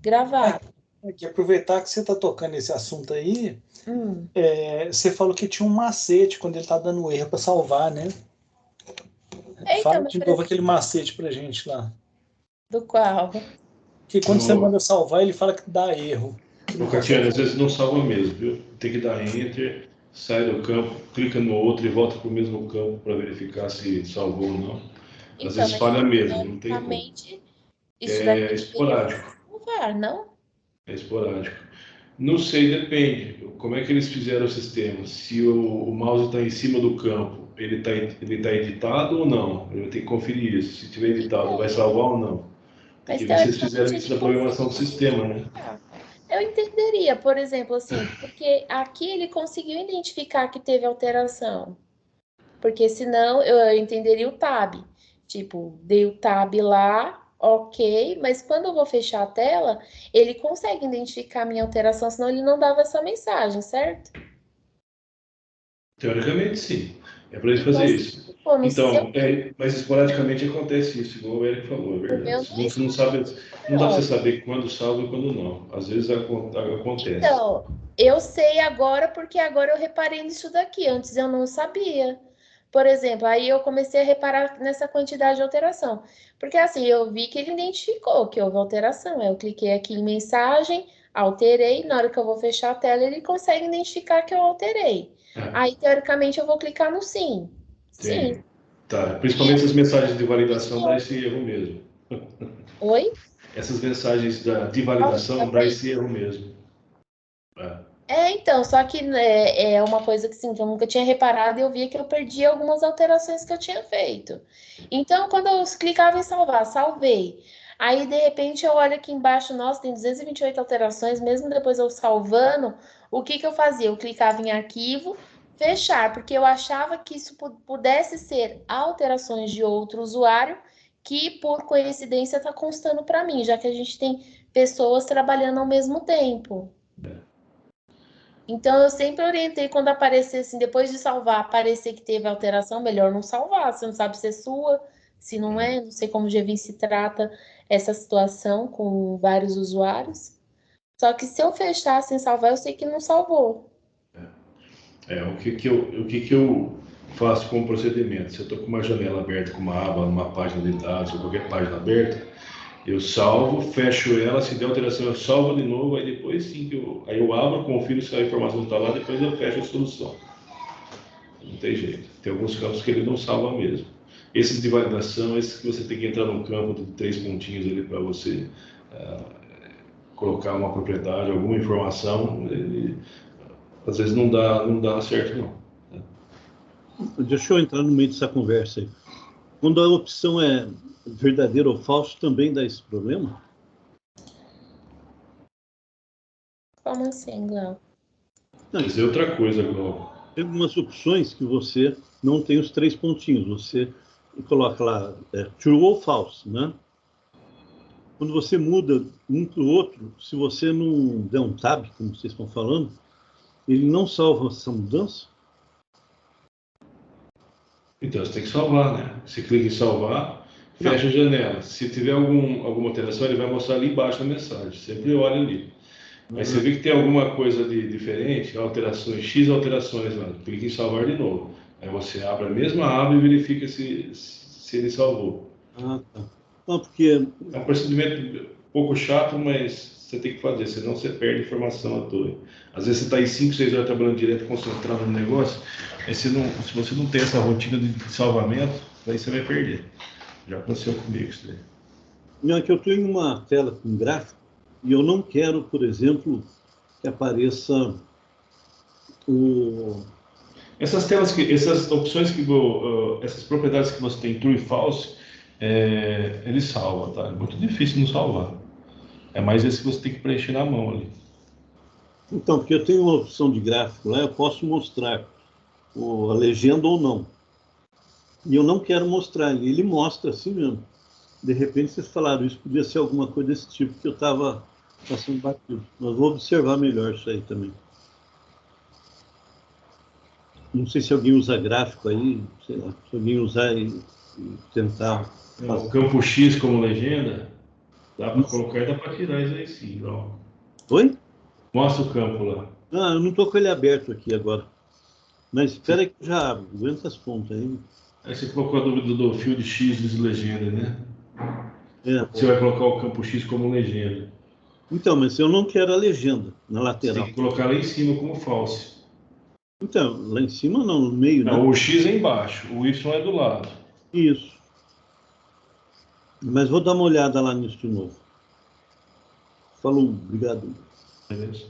gravado. Aqui, aproveitar que você está tocando esse assunto aí, Hum. você falou que tinha um macete quando ele está dando erro para salvar, né? Então, Fala mas de novo aquele macete pra gente lá. do qual? Que quando você No- manda salvar, ele fala que dá erro. Ô, Catiana, às vezes não salva mesmo, viu? Tem que dar enter, sai do campo, clica no outro e volta para o mesmo campo para verificar se salvou ou não. Às Então, vezes mas falha mesmo, não tem como. teoricamente, isso É daqui deveria esporádico, salvar, não? é esporádico. Não sei, depende. Como é que eles fizeram o sistema? Se o mouse está em cima do campo, ele tá editado ou não? Eu tenho que conferir isso. Se tiver editado, vai Então, salvar ou não? Tem mas que ver se eles fizeram teoricamente isso ele na programação do conseguiria sistema, né? identificar. Eu entenderia, por exemplo, assim, porque aqui ele conseguiu identificar que teve alteração. Porque senão eu entenderia o tab. Tipo, dei o tab lá, ok, mas quando eu vou fechar a tela, ele consegue identificar a minha alteração, senão ele não dava essa mensagem, certo? Teoricamente, sim. É para eles Então, fazer se isso. for no seu, Então, mas esporadicamente acontece isso, igual o Eric falou, é o meu verdade. não Não sabe, não dá para você está. saber quando salva e quando não. Às vezes acontece. Então, eu sei agora porque agora eu reparei nisso daqui. Antes eu não sabia. Por exemplo, aí eu comecei a reparar nessa quantidade de alteração. Porque assim, eu vi que ele identificou que houve alteração. Eu cliquei aqui em mensagem, alterei. Na hora que eu vou fechar a tela, ele consegue identificar que eu alterei. Aí, teoricamente, eu vou clicar no sim. Sim. Tem. Tá. E Principalmente essas mensagens de validação dá funcionou. esse erro mesmo. Oi? Essas mensagens de Nossa, validação dá também. esse erro mesmo. É. Então, só que né, é uma coisa que sim, que eu nunca tinha reparado e eu via que eu perdi algumas alterações que eu tinha feito. Então, quando eu clicava em salvar, salvei. Aí, de repente, eu olho aqui embaixo, nossa, tem 228 alterações, mesmo depois eu salvando, o que que eu fazia? Eu clicava em arquivo, fechar, porque eu achava que isso pudesse ser alterações de outro usuário que, por coincidência, está constando para mim, já que a gente tem pessoas trabalhando ao mesmo tempo. Então, eu sempre orientei quando aparecer, assim, depois de salvar, aparecer que teve alteração, melhor não salvar. Você não sabe se é sua, se não é. Não sei como o GVim se trata essa situação com vários usuários. Só que se eu fechar sem salvar, eu sei que não salvou. O que que eu faço como procedimento? Se eu estou com uma janela aberta, com uma aba, uma página de dados ou qualquer página aberta, eu salvo, fecho ela, se der alteração eu salvo de novo, aí depois sim que aí eu abro, confiro se a informação está lá, depois eu fecho a solução. Não tem jeito. Tem alguns campos que ele não salva mesmo. Esses de validação, esses que você tem que entrar no campo de 3 pontinhos ali para você colocar uma propriedade, alguma informação, ele, às vezes não dá certo não. Deixa eu entrar no meio dessa conversa aí. Quando a opção é verdadeiro ou falso, também dá esse problema? Como assim, Glau? Isso é outra coisa, Glauco. Tem algumas opções que você não tem os 3 pontinhos. Você coloca lá true ou false, né? Quando você muda um para o outro, se você não der um tab, como vocês estão falando, ele não salva essa mudança? Então, você tem que salvar, né? Você clica em salvar, fecha a janela. Se tiver alguma alteração, ele vai mostrar ali embaixo na mensagem. Sempre olha ali. Aí você vê que tem alguma coisa de diferente, alterações, X alterações lá, clica em salvar de novo. Aí você abre a mesma aba e verifica se ele salvou. Ah, tá. Não, porque... É um procedimento um pouco chato, mas você tem que fazer, senão você perde informação à toa. Às vezes você está aí 5, 6 horas trabalhando direto, concentrado no negócio, aí se você não tem essa rotina de salvamento, aí você vai perder. Já aconteceu comigo isso daí. Não, é que eu tenho uma tela com gráfico e eu não quero, por exemplo, que apareça o... Essas opções essas propriedades que você tem true e false, ele salva, tá? É muito difícil não salvar. É mais esse que você tem que preencher na mão ali. Então, porque eu tenho uma opção de gráfico lá, eu posso mostrar a legenda ou não. E eu não quero mostrar, ele mostra assim mesmo. De repente vocês falaram, isso podia ser alguma coisa desse tipo que eu estava passando batido. Mas vou observar melhor isso aí também. Não sei se alguém usa gráfico aí, sei lá, se alguém usar e tentar O fazer. campo X como legenda, dá para colocar e dá para tirar isso aí sim. Ó. Oi? Mostra o campo lá. Ah, eu não estou com ele aberto aqui agora. Mas Você, espera que eu já abro. Aguenta as pontas aí. aí você colocou a dúvida do field X de legenda, né? É. Você vai colocar o campo X como legenda. Então, mas eu não quero a legenda na Você tem lateral. que colocar lá em cima como false. Então, lá em cima não, no meio, né? Não, o X é embaixo, o Y é do lado. Isso. Mas vou dar uma olhada lá nisso de novo. Falou, obrigado. Beleza?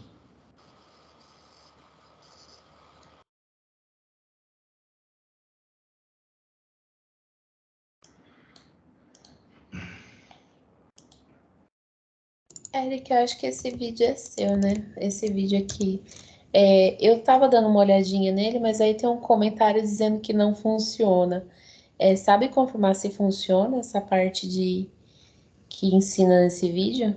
Eric, eu acho que esse vídeo é seu, né? Esse vídeo aqui. Eu tava dando uma olhadinha nele, mas aí tem um comentário dizendo que não funciona. Sabe confirmar se funciona essa parte de que ensina nesse vídeo?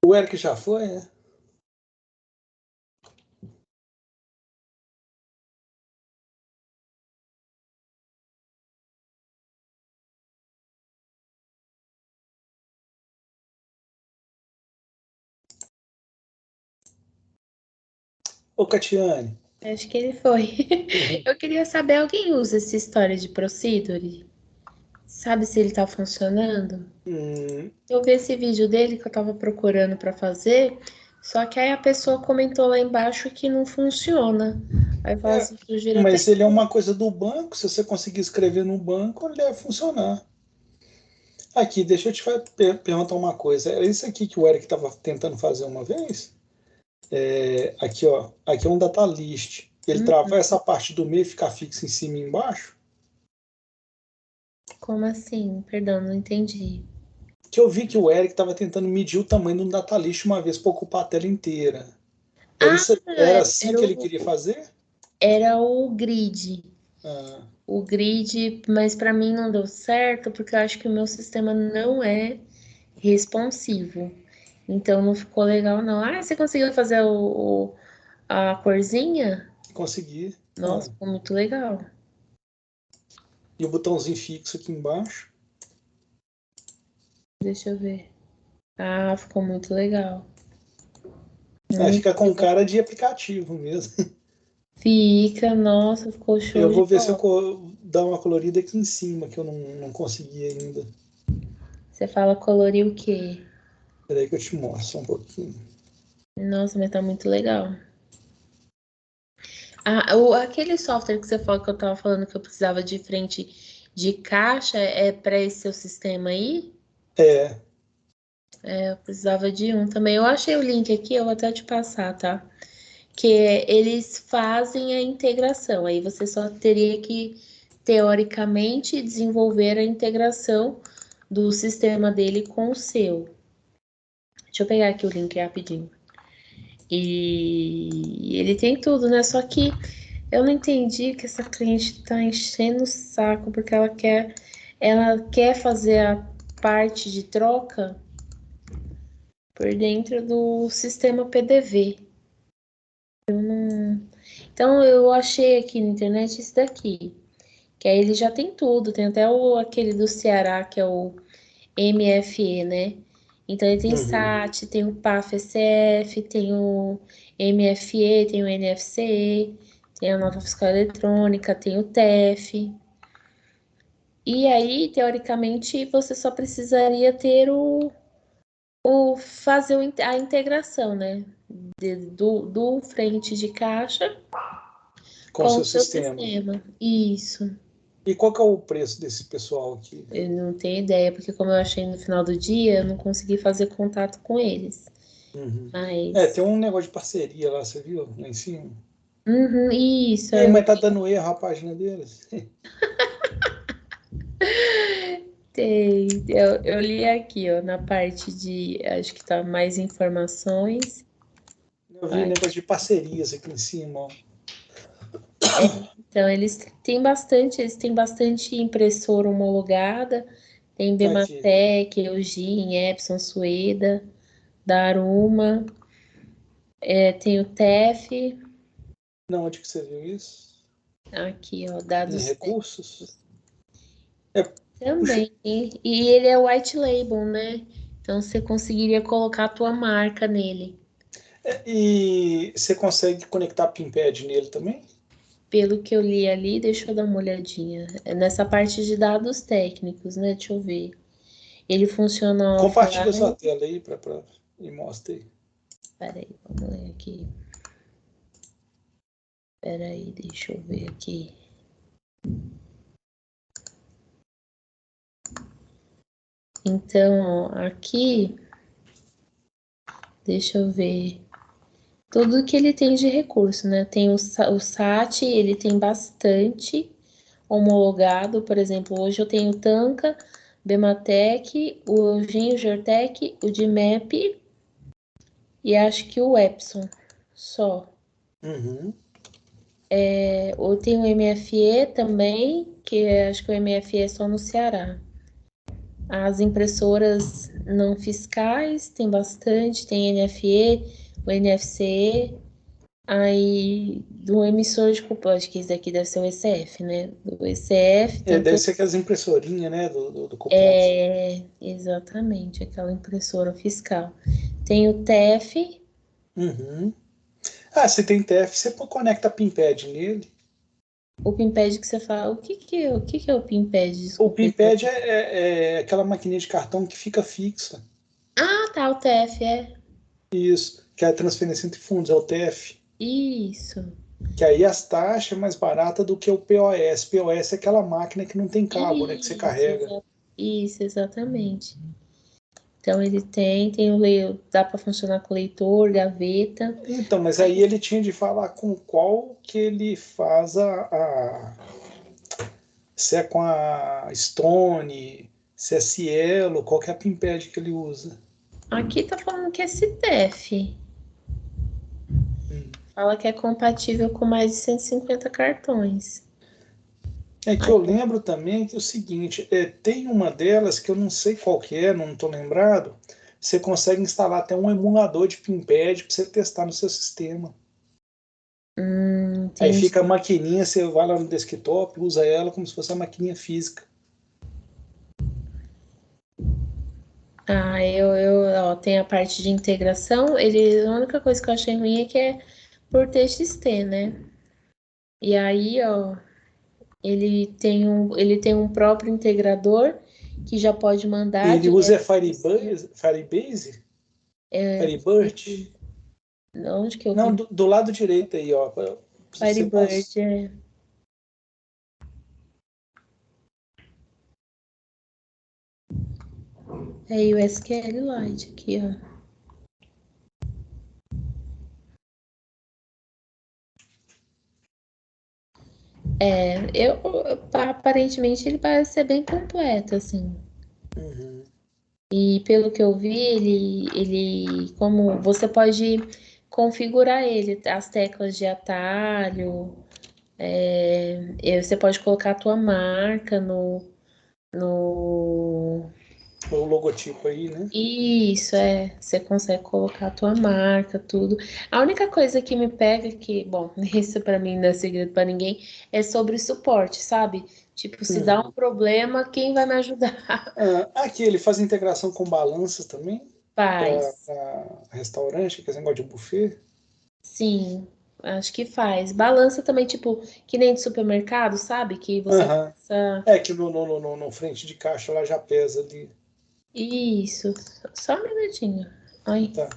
O Eric já foi, né? Ô, Catiane. Acho que ele foi. Eu queria saber, alguém usa essa história de Procedure? Sabe se ele tá funcionando? Eu vi esse vídeo dele que eu tava procurando para fazer, só que aí a pessoa comentou lá embaixo que não funciona. Aí fala assim, sugiro até. Mas ele é uma coisa do banco, se você conseguir escrever no banco, ele deve funcionar. Aqui, deixa eu te perguntar uma coisa. Era isso aqui que o Eric estava tentando fazer uma vez? Aqui, ó. Aqui é um data list. Ele travar essa parte do meio e ficar fixo em cima e embaixo? Como assim? Perdão, não entendi. Que eu vi que o Eric estava tentando medir o tamanho do data list uma vez para ocupar a tela inteira. Era assim que ele queria fazer? Era o grid. Ah, O grid, mas para mim não deu certo porque eu acho que o meu sistema não é responsivo. Então não ficou legal, não. Ah, você conseguiu fazer a corzinha? consegui. Nossa, ficou muito legal. E o botãozinho fixo aqui embaixo. Deixa eu ver. Ah, ficou muito legal. Fica com cara de aplicativo mesmo. Fica, nossa, ficou show. Eu vou ver se eu dar uma colorida aqui em cima, que eu não consegui ainda. Você fala colorir o quê? Peraí que eu te mostro um pouquinho. Nossa, mas tá muito legal. Aquele software que você falou que eu tava falando que eu precisava de frente de caixa é para esse seu sistema aí? Eu precisava de um também. Eu achei o link aqui, eu vou até te passar, tá? Que eles fazem a integração. Aí você só teria que, teoricamente, desenvolver a integração do sistema dele com o seu. Deixa eu pegar aqui o link rapidinho. E ele tem tudo, né? Só que eu não entendi que essa cliente tá enchendo o saco porque ela quer fazer a parte de troca por dentro do sistema PDV. Então eu achei aqui na internet esse daqui, que aí ele já tem tudo, tem até aquele do Ceará, que é o MFE, né? Então ele tem SAT, tem o PAF-SF, tem o MFE, tem o NFC, tem a nota fiscal eletrônica, tem o TEF. E aí, teoricamente, você só precisaria ter fazer a integração, né? Do frente de caixa Com com o o seu sistema. sistema. Isso. E qual que é o preço desse pessoal aqui? Eu não tenho ideia, porque como eu achei no final do dia, eu não consegui fazer contato com eles. Mas. Tem um negócio de parceria lá, você viu? Lá em cima. Isso. Mas tá dando erro a página deles. Tem. Eu li aqui, ó, na parte de. Acho que tá mais informações. Eu vi negócio de parcerias aqui em cima, ó. Então, eles têm bastante impressora homologada, tem Bematec, Eugene, Epson, Sueda, Daruma, tem o TEF. Não, onde que você viu isso? Aqui, ó, dados em recursos? Também. E ele é white label, né? Então você conseguiria colocar a tua marca nele. E você consegue conectar PinPad nele também? Pelo que eu li ali, deixa eu dar uma olhadinha. É nessa parte de dados técnicos, né? Deixa eu ver. Ele funciona Compartilha offline. sua tela aí e mostra aí. Peraí, vamos ler aqui. Peraí, deixa eu ver aqui. Então, ó, aqui, deixa eu ver. Tudo que ele tem de recurso, né? Tem o SAT, ele tem bastante homologado. Por exemplo, hoje eu tenho o Tanca, Bematec, o Eugênio Gertec, o DMAP e acho que o Epson, só. Eu tenho o MFE também, que acho que o MFE é só no Ceará. As impressoras não fiscais, tem bastante, tem NFE, o NFCE, aí do emissor de cupom, acho que esse daqui deve ser o ECF, né? Do ECF tem Deve ser aquelas impressorinhas, né, do cupom. Exatamente, aquela impressora fiscal. Tem o TEF. Uhum. Se tem TF, você conecta a PinPad nele. O PinPad que você fala, o que é o PinPad? O Desculpa. PinPad é aquela maquininha de cartão que fica fixa. Ah, tá, o TEF, Isso, que é a transferência entre fundos, é o TF. Isso. Que aí as taxas é mais barata do que o POS. POS é aquela máquina que não tem cabo, né, que você carrega. Isso, exatamente. Então ele tem o dá para funcionar com leitor, gaveta. Então, mas aí ele tinha de falar com qual que ele faz se é com a Stone, se é Cielo, qual que é a PinPad que ele usa. Aqui tá falando que é CTF. Fala que é compatível com mais de 150 cartões. É que eu lembro também que é o seguinte, tem uma delas que eu não sei qual que é, não estou lembrado, você consegue instalar até um emulador de PinPad para você testar no seu sistema. Aí fica a maquininha, você vai lá no desktop, usa ela como se fosse uma maquininha física. Tem a parte de integração. A única coisa que eu achei ruim é que é por TXT, né? E aí, ele tem um próprio integrador que já pode mandar. Ele usa Firebase? Firebird? Onde que eu Não, vi? do lado direito aí, ó. Firebird, É o SQLite aqui, ó. Aparentemente ele parece ser bem completo, assim. Uhum. E pelo que eu vi, como você pode configurar ele, as teclas de atalho, você pode colocar a tua marca no O logotipo aí, né? Isso, você consegue colocar a tua marca, tudo. A única coisa que me pega, bom, isso pra mim não é segredo pra ninguém, é sobre suporte, sabe? Tipo, se dá um problema, quem vai me ajudar? Aqui ele faz integração com balanças também, para Faz. restaurante, que é esse negócio de buffet. Sim, acho que faz. Balança também, tipo, que nem de supermercado, sabe? Que você passa. É que no frente de caixa lá já pesa ali. Isso, só um minutinho. Ai. Tá.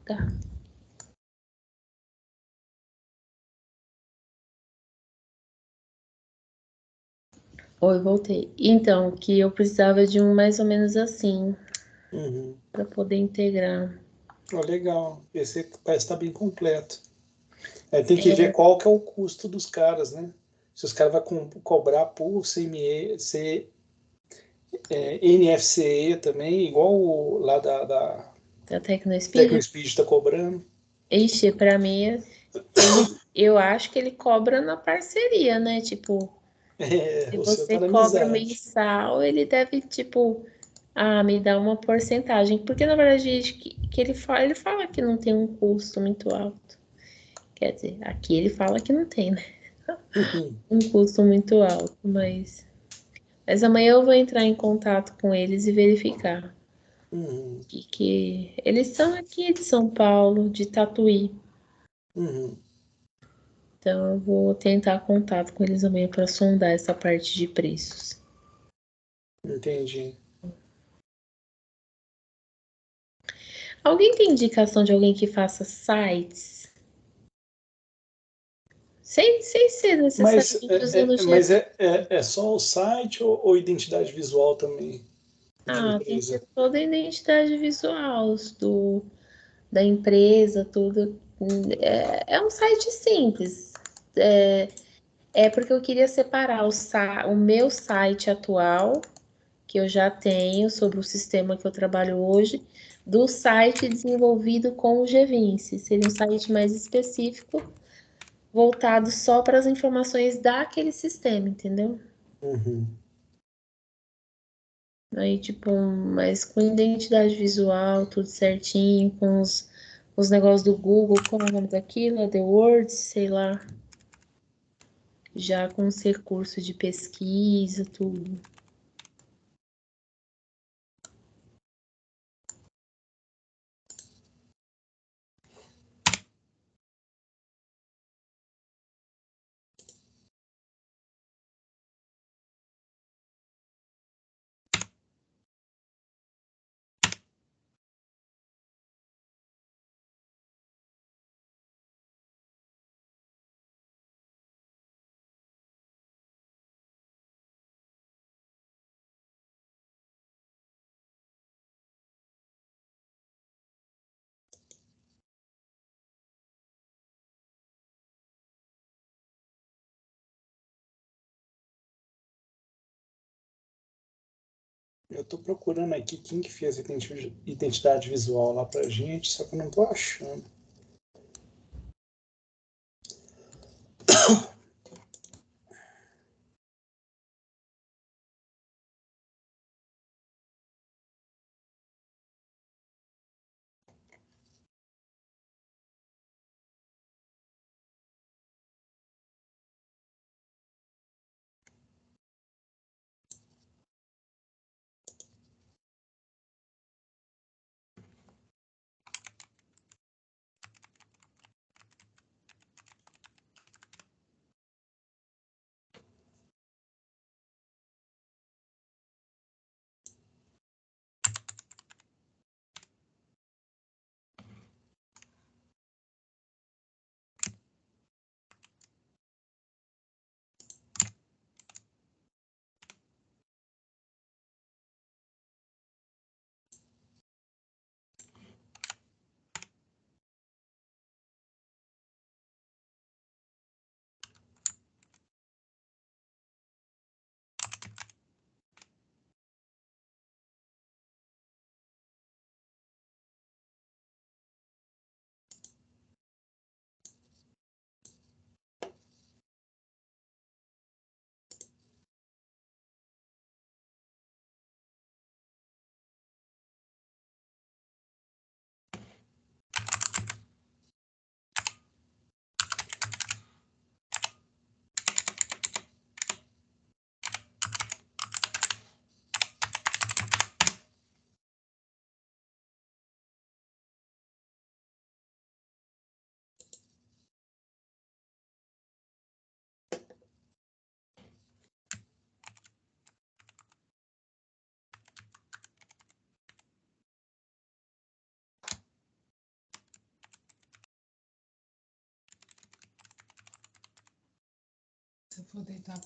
Tá. Oi, voltei. Então, que eu precisava de um mais ou menos assim, para poder integrar. Legal. Esse parece estar bem completo. Tem que ver qual que é o custo dos caras, né? Se os caras vão cobrar por NFCE também, igual lá da TecnoSpeed? TecnoSpeed está cobrando. Ixi, pra mim, eu acho que ele cobra na parceria, né? Tipo, se O seu você tá na cobra amizade. mensal, ele deve, tipo, me dar uma porcentagem. Porque, na verdade, que ele fala que não tem um custo muito alto. Quer dizer, aqui ele fala que não tem, né? Um custo muito alto, mas amanhã eu vou entrar em contato com eles e verificar. Que eles são aqui de São Paulo, de Tatuí. Então eu vou tentar contato com eles amanhã para sondar essa parte de preços. Entendi. Alguém tem indicação de alguém que faça sites? Sem ser necessariamente usando o Mas é só o site ou identidade visual também? tem que ser toda a identidade visual da empresa, tudo. É um site simples. Porque eu queria separar o meu site atual, que eu já tenho sobre o sistema que eu trabalho hoje, do site desenvolvido com o GVince. Seria um site mais específico voltado só para as informações daquele sistema, entendeu? Uhum. Aí, tipo, mas com identidade visual, tudo certinho, com os negócios do Google, como é o nome daquilo? The Words, sei lá. Já com os recursos de pesquisa, tudo. Eu tô procurando aqui quem que fez a identidade visual lá pra gente, só que eu não tô achando. Se eu for deitar